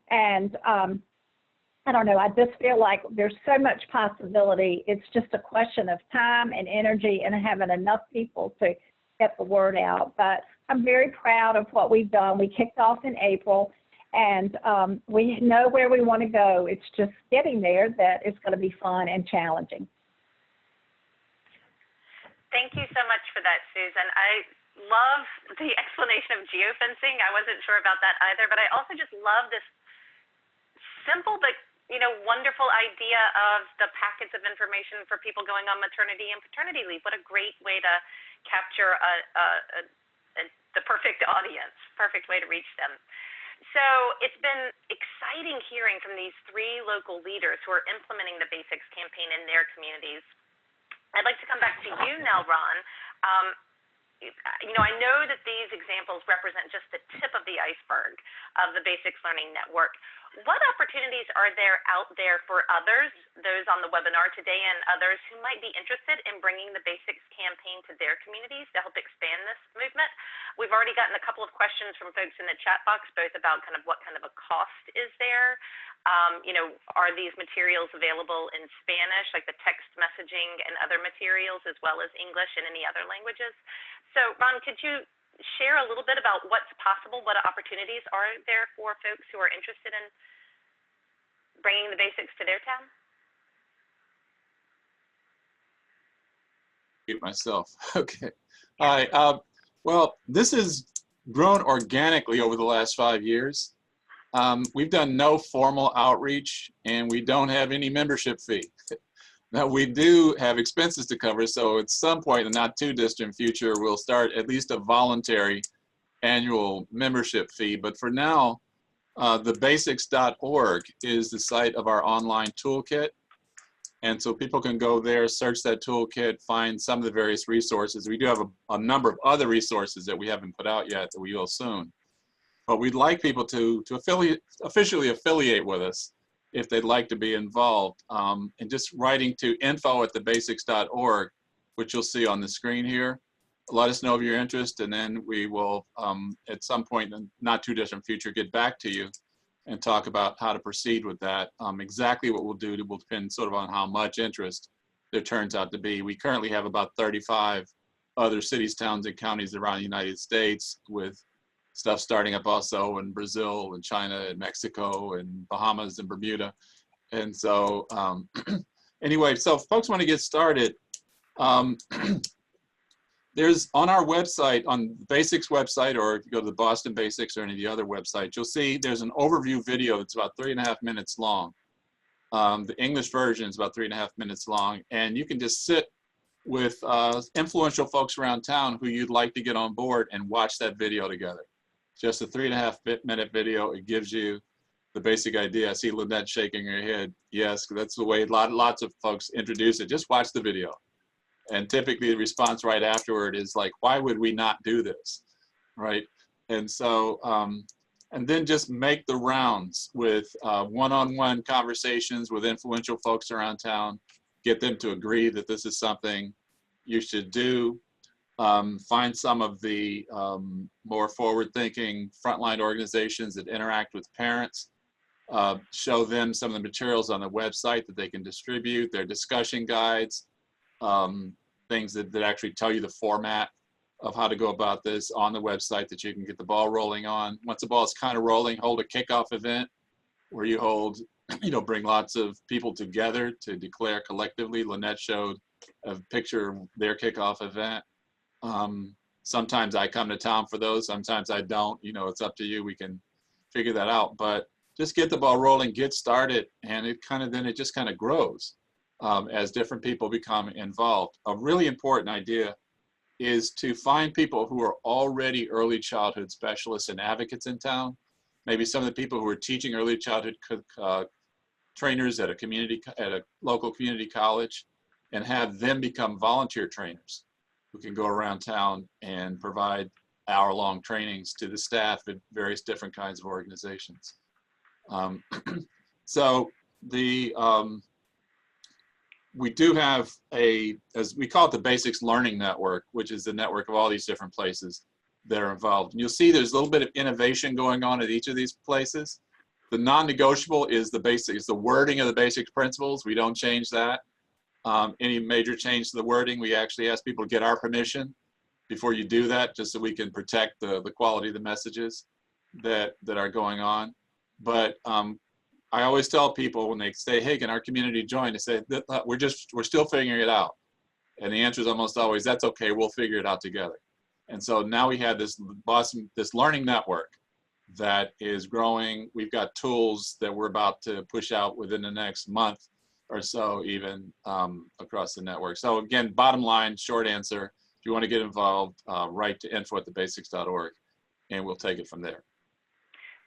And I don't know, I just feel like there's so much possibility. It's just a question of time and energy and having enough people to get the word out. But I'm very proud of what we've done. We kicked off in April, and we know where we want to go. It's just getting there that it's going to be fun and challenging. Thank you so much for that, Susan. I love the explanation of geofencing. I wasn't sure about that either, but I also just love this simple but wonderful idea of the packets of information for people going on maternity and paternity leave. What a great way to capture the perfect audience, perfect way to reach them. So it's been exciting hearing from these 3 local leaders who are implementing the Basics campaign in their communities. I'd like to come back to you now, Ron. I know that these examples represent just the tip of the iceberg of the Basics Learning Network. What opportunities are there out there for others, those on the webinar today and others who might be interested in bringing the Basics campaign to their communities to help expand this movement? We've already gotten a couple of questions from folks in the chat box, both about kind of what kind of a cost is there. Are these materials available in Spanish, like the text messaging and other materials, as well as English and any other languages? So, Ron, could you share a little bit about what's possible, what opportunities are there for folks who are interested in bringing the Basics to their town? Mute myself. Okay. Hi. Well, this has grown organically over the last 5 years. We've done no formal outreach, and we don't have any membership fee. Now, we do have expenses to cover, so at some point in the not too distant future, we'll start at least a voluntary annual membership fee. But for now, thebasics.org is the site of our online toolkit. And so people can go there, search that toolkit, find some of the various resources. We do have a number of other resources that we haven't put out yet that we will soon. But we'd like people to officially affiliate with us if they'd like to be involved. And just writing to info@thebasics.org, which you'll see on the screen here. Let us know of your interest, and then we will, at some point in the not too distant future, get back to you and talk about how to proceed with that. Exactly what we'll do will depend sort of on how much interest there turns out to be. We currently have about 35 other cities, towns, and counties around the United States, with stuff starting up also in Brazil and China and Mexico and Bahamas and Bermuda. And so anyway, so if folks want to get started, there's on our website, on the Basics website, or if you go to the Boston Basics or any of the other websites, you'll see there's an overview video that's about 3.5 minutes long. The English version is about 3.5 minutes long, and you can just sit with influential folks around town who you'd like to get on board and watch that video together. Just a 3.5 minute video. It gives you the basic idea. I see Lynnette shaking her head. Yes, that's the way lots of folks introduce it. Just watch the video. And typically the response right afterward is like, why would we not do this, right? And so, and then just make the rounds with one-on-one conversations with influential folks around town, get them to agree that this is something you should do. Find some of the more forward-thinking frontline organizations that interact with parents, show them some of the materials on the website that they can distribute, their discussion guides, things that actually tell you the format of how to go about this on the website that you can get the ball rolling on. Once the ball is kind of rolling, hold a kickoff event where you hold, bring lots of people together to declare collectively. Lynnette showed a picture of their kickoff event. Sometimes I come to town for those, sometimes I don't, it's up to you. We can figure that out, but just get the ball rolling, get started, and then it just kind of grows as different people become involved. A really important idea is to find people who are already early childhood specialists and advocates in town. Maybe some of the people who are teaching early childhood trainers at a local community college, and have them become volunteer trainers who can go around town and provide hour-long trainings to the staff at various different kinds of organizations. So we do have as we call it, the Basics Learning Network, which is the network of all these different places that are involved. And you'll see there's a little bit of innovation going on at each of these places. The non-negotiable is the wording of the basics principles. We don't change that. Any major change to the wording, we actually ask people to get our permission before you do that, just so we can protect the quality of the messages that are going on. But I always tell people when they say, hey, can our community join? They say, we're still figuring it out. And the answer is almost always, that's okay, we'll figure it out together. And so now we have this learning network that is growing. We've got tools that we're about to push out within the next month or so, even across the network. So again, bottom line, short answer, if you want to get involved, write to info@thebasics.org, and we'll take it from there.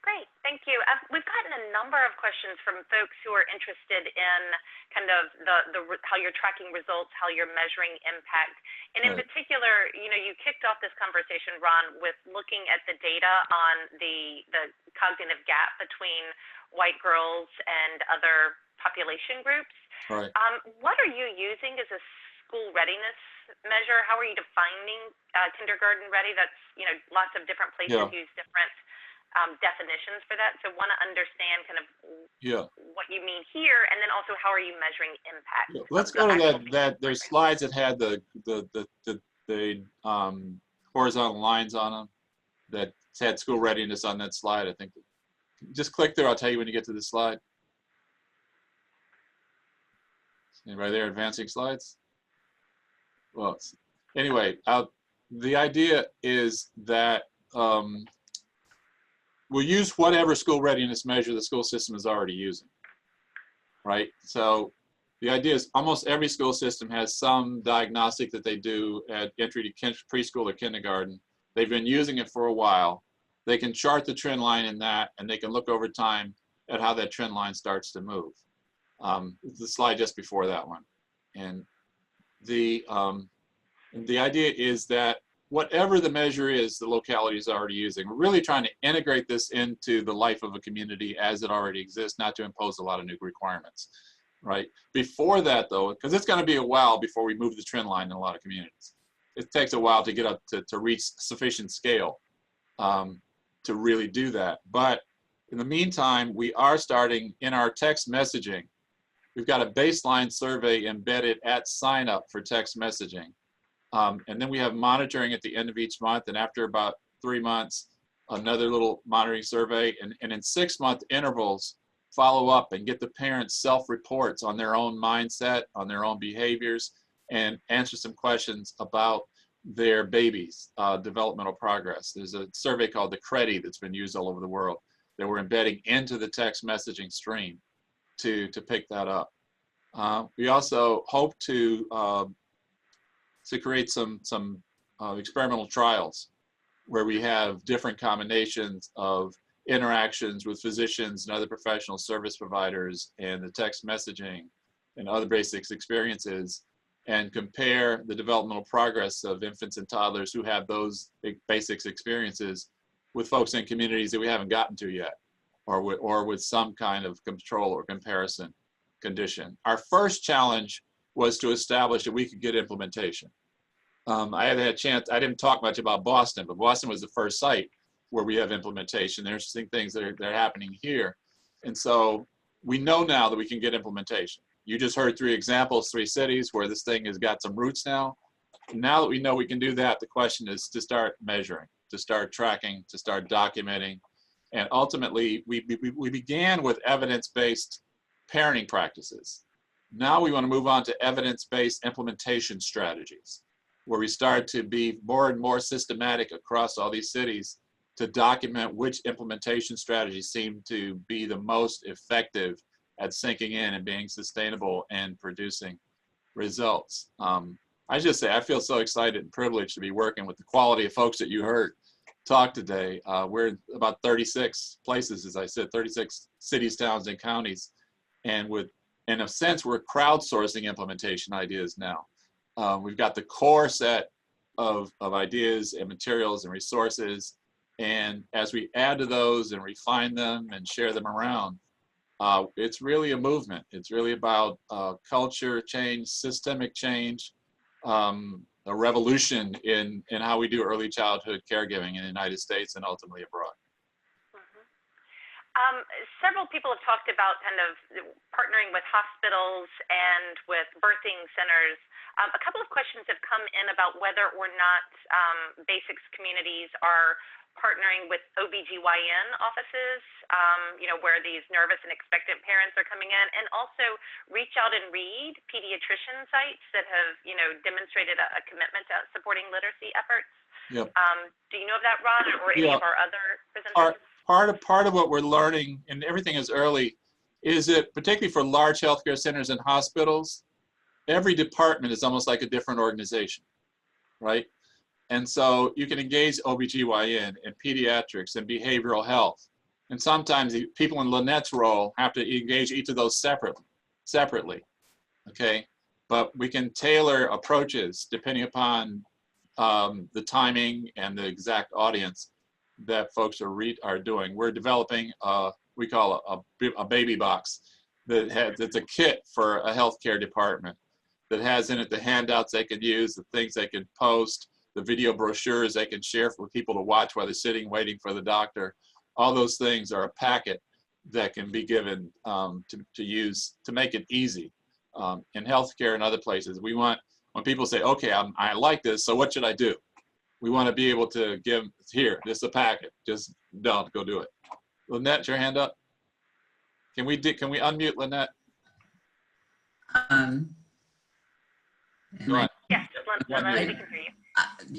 Great, thank you. We've gotten a number of questions from folks who are interested in kind of how you're tracking results, how you're measuring impact. And in particular, you kicked off this conversation, Ron, with looking at the data on the cognitive gap between white girls and other population groups. Right. What are you using as a school readiness measure? How are you defining kindergarten ready? That's, lots of different places use different definitions for that. So want to understand kind of what you mean here, and then also how are you measuring impact? Yeah. Let's go to there's slides that had the horizontal lines on them that had school readiness on that slide. I think just click there. I'll tell you when you get to the slide. Anybody there advancing slides? Well, anyway, the idea is that we'll use whatever school readiness measure the school system is already using, right? So the idea is almost every school system has some diagnostic that they do at entry to preschool or kindergarten. They've been using it for a while. They can chart the trend line in that, and they can look over time at how that trend line starts to move. The slide just before that one. And the idea is that whatever the measure is, the locality is already using. We're really trying to integrate this into the life of a community as it already exists, not to impose a lot of new requirements, right? Before that, though, because it's going to be a while before we move the trend line in a lot of communities. It takes a while to get up to reach sufficient scale to really do that. But in the meantime, we are starting in our text messaging. We've got a baseline survey embedded at sign up for text messaging. And then we have monitoring at the end of each month, and after about 3 months, another little monitoring survey, and in 6-month intervals, follow up and get the parents self-reports on their own mindset, on their own behaviors, and answer some questions about their babies' developmental progress. There's a survey called the CREDI that's been used all over the world that we're embedding into the text messaging stream to pick that up. We also hope to create some experimental trials where we have different combinations of interactions with physicians and other professional service providers and the text messaging and other basics experiences, and compare the developmental progress of infants and toddlers who have those basics experiences with folks in communities that we haven't gotten to yet, or with some kind of control or comparison condition. Our first challenge was to establish that we could get implementation. I haven't had a chance, I didn't talk much about Boston, but Boston was the first site where we have implementation. There's interesting things that are happening here. And so we know now that we can get implementation. You just heard 3 examples, 3 cities where this thing has got some roots now. Now that we know we can do that, the question is to start measuring, to start tracking, to start documenting. And ultimately, we began with evidence-based parenting practices. Now we want to move on to evidence-based implementation strategies, where we start to be more and more systematic across all these cities to document which implementation strategies seem to be the most effective at sinking in and being sustainable and producing results. I just say I feel so excited and privileged to be working with the quality of folks that you heard talk today. We're in about 36 places, as I said, 36 cities, towns, and counties. And in a sense, we're crowdsourcing implementation ideas now. We've got the core set of ideas and materials and resources. And as we add to those and refine them and share them around, it's really a movement. It's really about culture change, systemic change, a revolution in how we do early childhood caregiving in the United States and ultimately abroad. Several people have talked about kind of partnering with hospitals and with birthing centers. A couple of questions have come in about whether or not basics communities are partnering with OBGYN offices, where these nervous and expectant parents are coming in, and also Reach Out and Read pediatrician sites that have, demonstrated a commitment to supporting literacy efforts. Yep. Do you know of that, Ron, or any of our other presentations? Part of what we're learning, and everything is early, is that particularly for large healthcare centers and hospitals, every department is almost like a different organization, right? And so you can engage OBGYN and pediatrics and behavioral health. And sometimes people in Lynnette's role have to engage each of those separately, okay? But we can tailor approaches depending upon the timing and the exact audience that folks are doing. We're developing, we call a baby box that's a kit for a healthcare department that has in it the handouts they can use, the things they can post, the video brochures they can share for people to watch while they're sitting waiting for the doctor. All those things are a packet that can be given to use to make it easy. In healthcare and other places, we want, when people say, okay, I like this, so what should I do? We want to be able to give, here, this is a packet, just don't go do it. Lynnette, your hand up. Can we unmute Lynnette? Go on. Yes, Lynnette, we can hear you.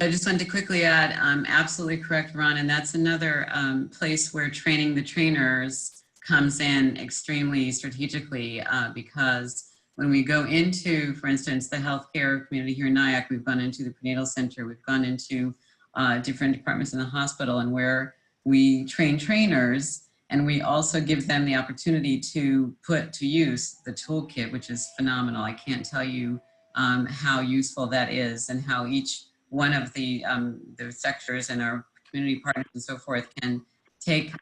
I just wanted to quickly add, absolutely correct, Ron, and that's another place where training the trainers comes in extremely strategically because when we go into, for instance, the healthcare community here in Nyack, we've gone into the prenatal center, we've gone into different departments in the hospital, and where we train trainers, and we also give them the opportunity to put to use the toolkit, which is phenomenal. I can't tell you how useful that is, and how each one of the sectors and our community partners and so forth can take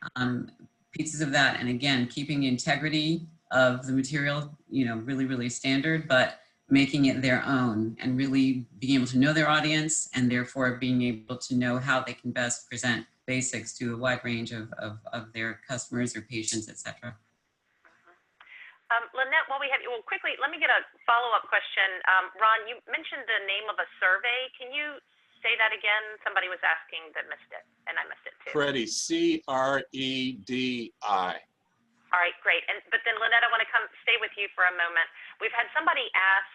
pieces of that, and again, keeping the integrity of the material, really, really standard, but making it their own and really being able to know their audience and therefore being able to know how they can best present basics to a wide range of their customers or patients, et cetera. Lynnette, while we have you, well, quickly, let me get a follow-up question. Ron, you mentioned the name of a survey. Can you say that again? Somebody was asking that missed it, and I missed it too. CREDI, C-R-E-D-I. All right, great. But then, Lynnette, I want to stay with you for a moment. We've had somebody ask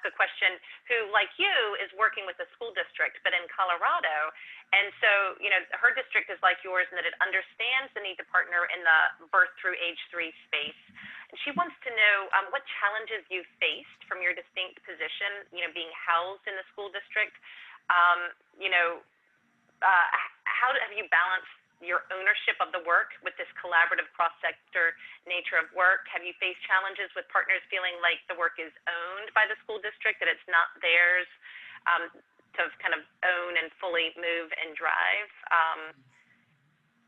a question who, like you, is working with a school district, but in Colorado. And so, you know, her district is like yours in that it understands the need to partner in the birth through age 3 space. And she wants to know what challenges you faced from your distinct position, you know, being housed in the school district. How have you balanced your ownership of the work with this collaborative cross-sector nature of work? Have you faced challenges with partners feeling like the work is owned by the school district, that it's not theirs to kind of own and fully move and drive?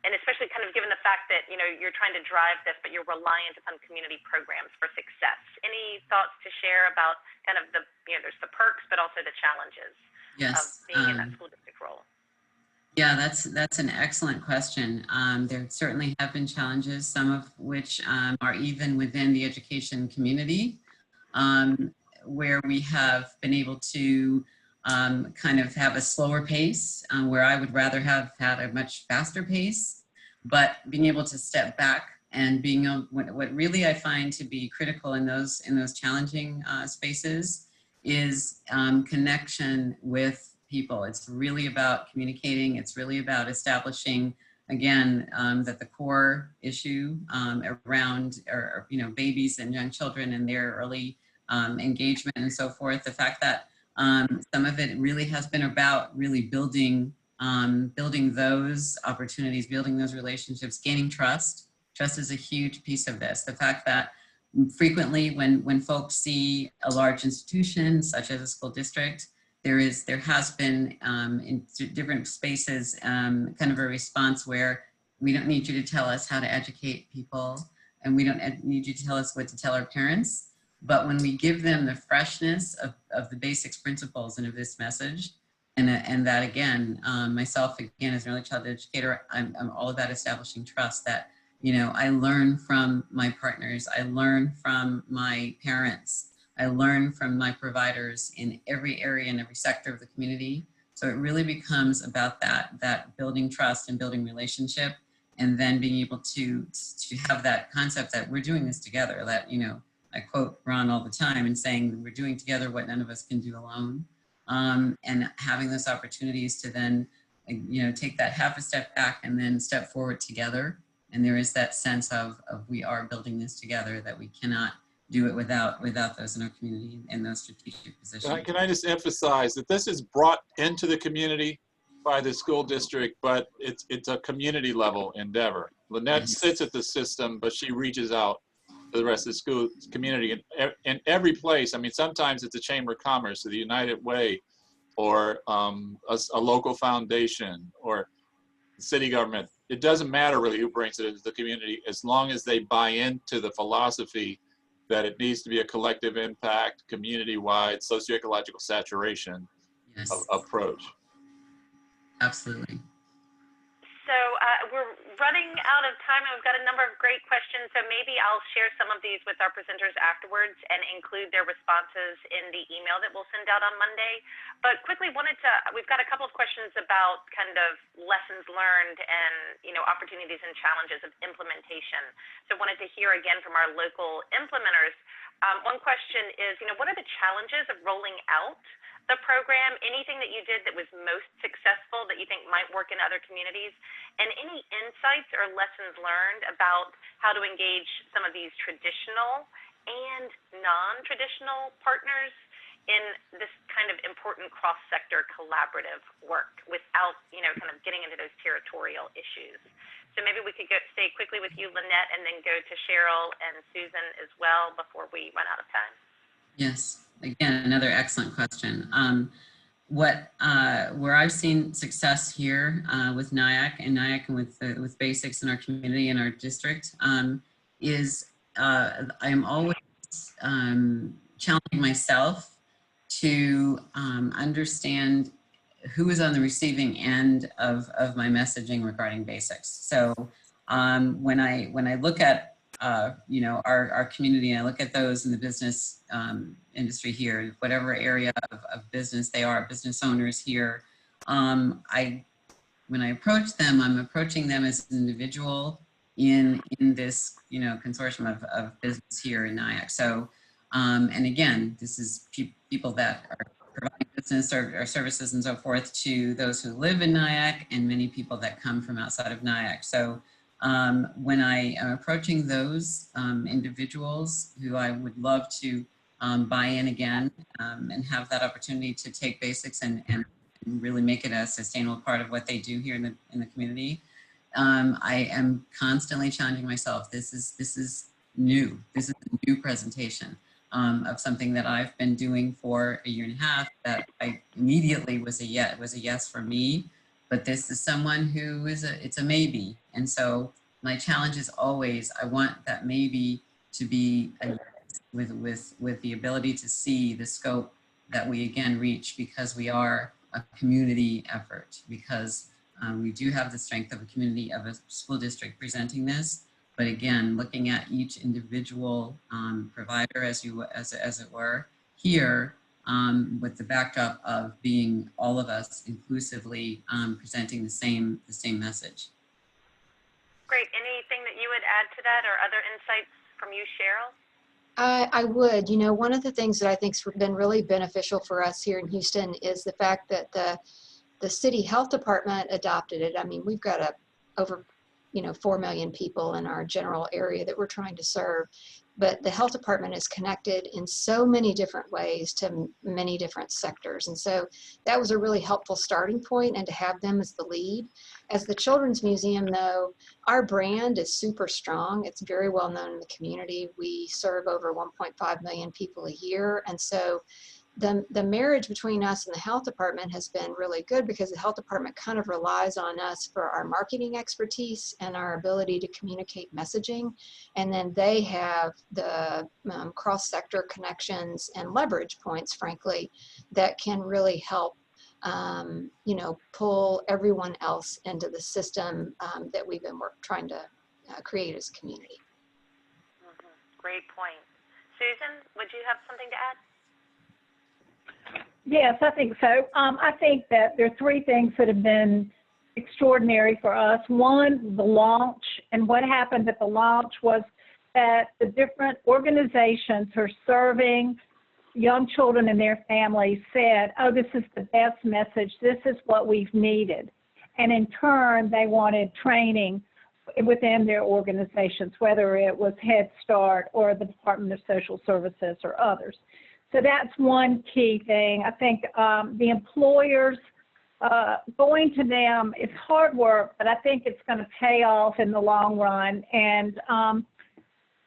And especially kind of given the fact that, you know, you're trying to drive this, but you're reliant upon community programs for success. Any thoughts to share about kind of the, you know, there's the perks, but also the challenges of being in that school district role? Yeah, that's an excellent question. There certainly have been challenges, some of which are even within the education community, where we have been able to kind of have a slower pace, where I would rather have had a much faster pace, but being able to step back and being what really I find to be critical in those challenging spaces is connection with people. It's really about communicating. It's really about establishing, again, that the core issue around, you know, babies and young children and their early engagement and so forth. The fact that some of it really has been about really building those opportunities, building those relationships, gaining trust. Trust is a huge piece of this. The fact that frequently when folks see a large institution such as a school district, there has been in different spaces kind of a response where we don't need you to tell us how to educate people, and we don't need you to tell us what to tell our parents. But when we give them the freshness of the basics principles and of this message, and that again, myself again as an early childhood educator, I'm all about establishing trust. That, you know, I learn from my partners, I learn from my parents, I learn from my providers in every area and every sector of the community. So it really becomes about that building trust and building relationship, and then being able to have that concept that we're doing this together. That, you know, I quote Ron all the time and saying we're doing together what none of us can do alone, and having those opportunities to then, you know, take that half a step back and then step forward together. And there is that sense of we are building this together, that we cannot do it without those in our community in those strategic positions. Can I just emphasize that this is brought into the community by the school district, but it's a community level endeavor. Lynnette sits at the system, but she reaches out to the rest of the school community in every place. I mean, sometimes it's a chamber of commerce or the United Way, or a local foundation, or city government. It doesn't matter really who brings it into the community, as long as they buy into the philosophy that it needs to be a collective impact, community-wide, socio-ecological saturation approach. Absolutely. So we're running out of time, and we've got a number of great questions, so maybe I'll share some of these with our presenters afterwards and include their responses in the email that we'll send out on Monday. But quickly we've got a couple of questions about kind of lessons learned and, you know, opportunities and challenges of implementation. So wanted to hear again from our local implementers. One question is, you know, what are the challenges of rolling out the program? Anything that you did that was most successful that you think might work in other communities? And any insights or lessons learned about how to engage some of these traditional and non-traditional partners in this kind of important cross-sector collaborative work without, you know, kind of getting into those territorial issues? So maybe we could stay quickly with you, Lynnette, and then go to Cheryl and Susan as well before we run out of time. Yes, again, another excellent question. Where I've seen success here with Nyack and with basics in our community and our district is I am always challenging myself to understand who is on the receiving end of my messaging regarding basics. So when I look at you know, our community, and I look at those in the business industry here, whatever area of business they are, business owners here, when I approach them, I'm approaching them as an individual in this, consortium of business here in Nyack. So, and again, this is people that are providing business or services and so forth to those who live in Nyack and many people that come from outside of Nyack. So when I am approaching those individuals who I would love to buy in again and have that opportunity to take basics and really make it a sustainable part of what they do here in the community, I am constantly challenging myself. This is new. This is a new presentation of something that I've been doing for a year and a half that I immediately was a yes for me. But this is someone who it's a maybe. And so my challenge is always, I want that maybe to be a yes with the ability to see the scope that we again reach, because we are a community effort, because we do have the strength of a community, of a school district presenting this. But again, looking at each individual provider, as it were, here with the backdrop of being all of us inclusively presenting the same message. Great. Anything that you would add to that, or other insights from you, Cheryl? I would. One of the things that I think's been really beneficial for us here in Houston is the fact that the city health department adopted it. I mean, we've got over 4 million people in our general area that we're trying to serve, but the health department is connected in so many different ways to many different sectors. And so that was a really helpful starting point, and to have them as the lead. As the Children's Museum, though, our brand is super strong. It's very well known in the community. We serve over 1.5 million people a year. And so the marriage between us and the health department has been really good, because the health department kind of relies on us for our marketing expertise and our ability to communicate messaging. And then they have the cross-sector connections and leverage points, frankly, that can really help pull everyone else into the system that we've been trying to create as a community. Great point. Susan, would you have something to add? Yes, I think so. I think that there are three things that have been extraordinary for us. One, the launch, and what happened at the launch was that the different organizations who are serving young children and their families said, oh, this is the best message. This is what we've needed. And in turn, they wanted training within their organizations, whether it was Head Start or the Department of Social Services or others. So that's one key thing. I think the employers, going to them is hard work, but I think it's going to pay off in the long run. And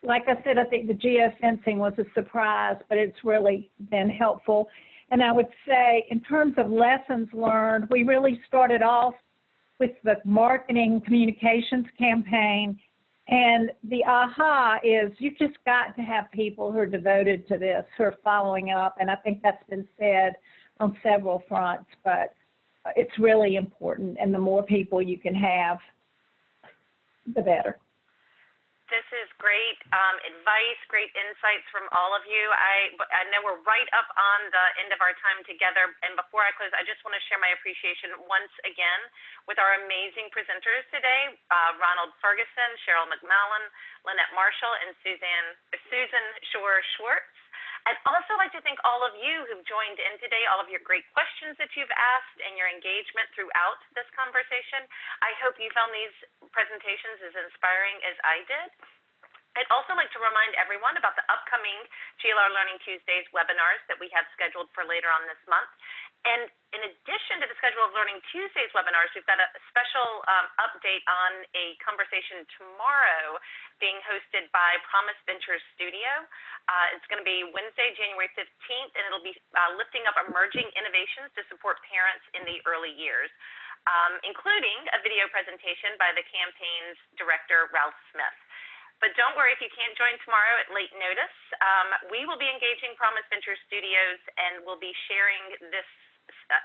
like I said, I think the geofencing was a surprise, but it's really been helpful. And I would say in terms of lessons learned, we really started off with the marketing communications campaign. And the aha is you've just got to have people who are devoted to this, who are following up. And I think that's been said on several fronts, but it's really important. And the more people you can have, the better. This is great advice, great insights from all of you. I know we're right up on the end of our time together. And before I close, I just want to share my appreciation once again with our amazing presenters today, Ronald Ferguson, Cheryl McCallum, Lynnette Marshall, and Susan Schwartz. I'd also like to thank all of you who've joined in today, all of your great questions that you've asked and your engagement throughout this conversation. I hope you found these presentations as inspiring as I did. I'd also like to remind everyone about the upcoming GLR Learning Tuesdays webinars that we have scheduled for later on this month. And in addition to the schedule of Learning Tuesdays webinars, we've got a special update on a conversation tomorrow being hosted by Promise Ventures Studio. It's going to be Wednesday, January 15th, and it'll be lifting up emerging innovations to support parents in the early years, including a video presentation by the campaign's director, Ralph Smith. But don't worry if you can't join tomorrow at late notice. We will be engaging Promise Ventures Studios, and we'll be sharing this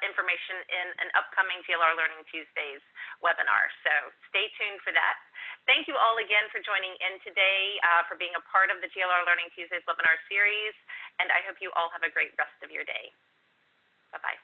information in an upcoming GLR Learning Tuesdays webinar. So stay tuned for that. Thank you all again for joining in today, for being a part of the GLR Learning Tuesdays webinar series, and I hope you all have a great rest of your day. Bye-bye.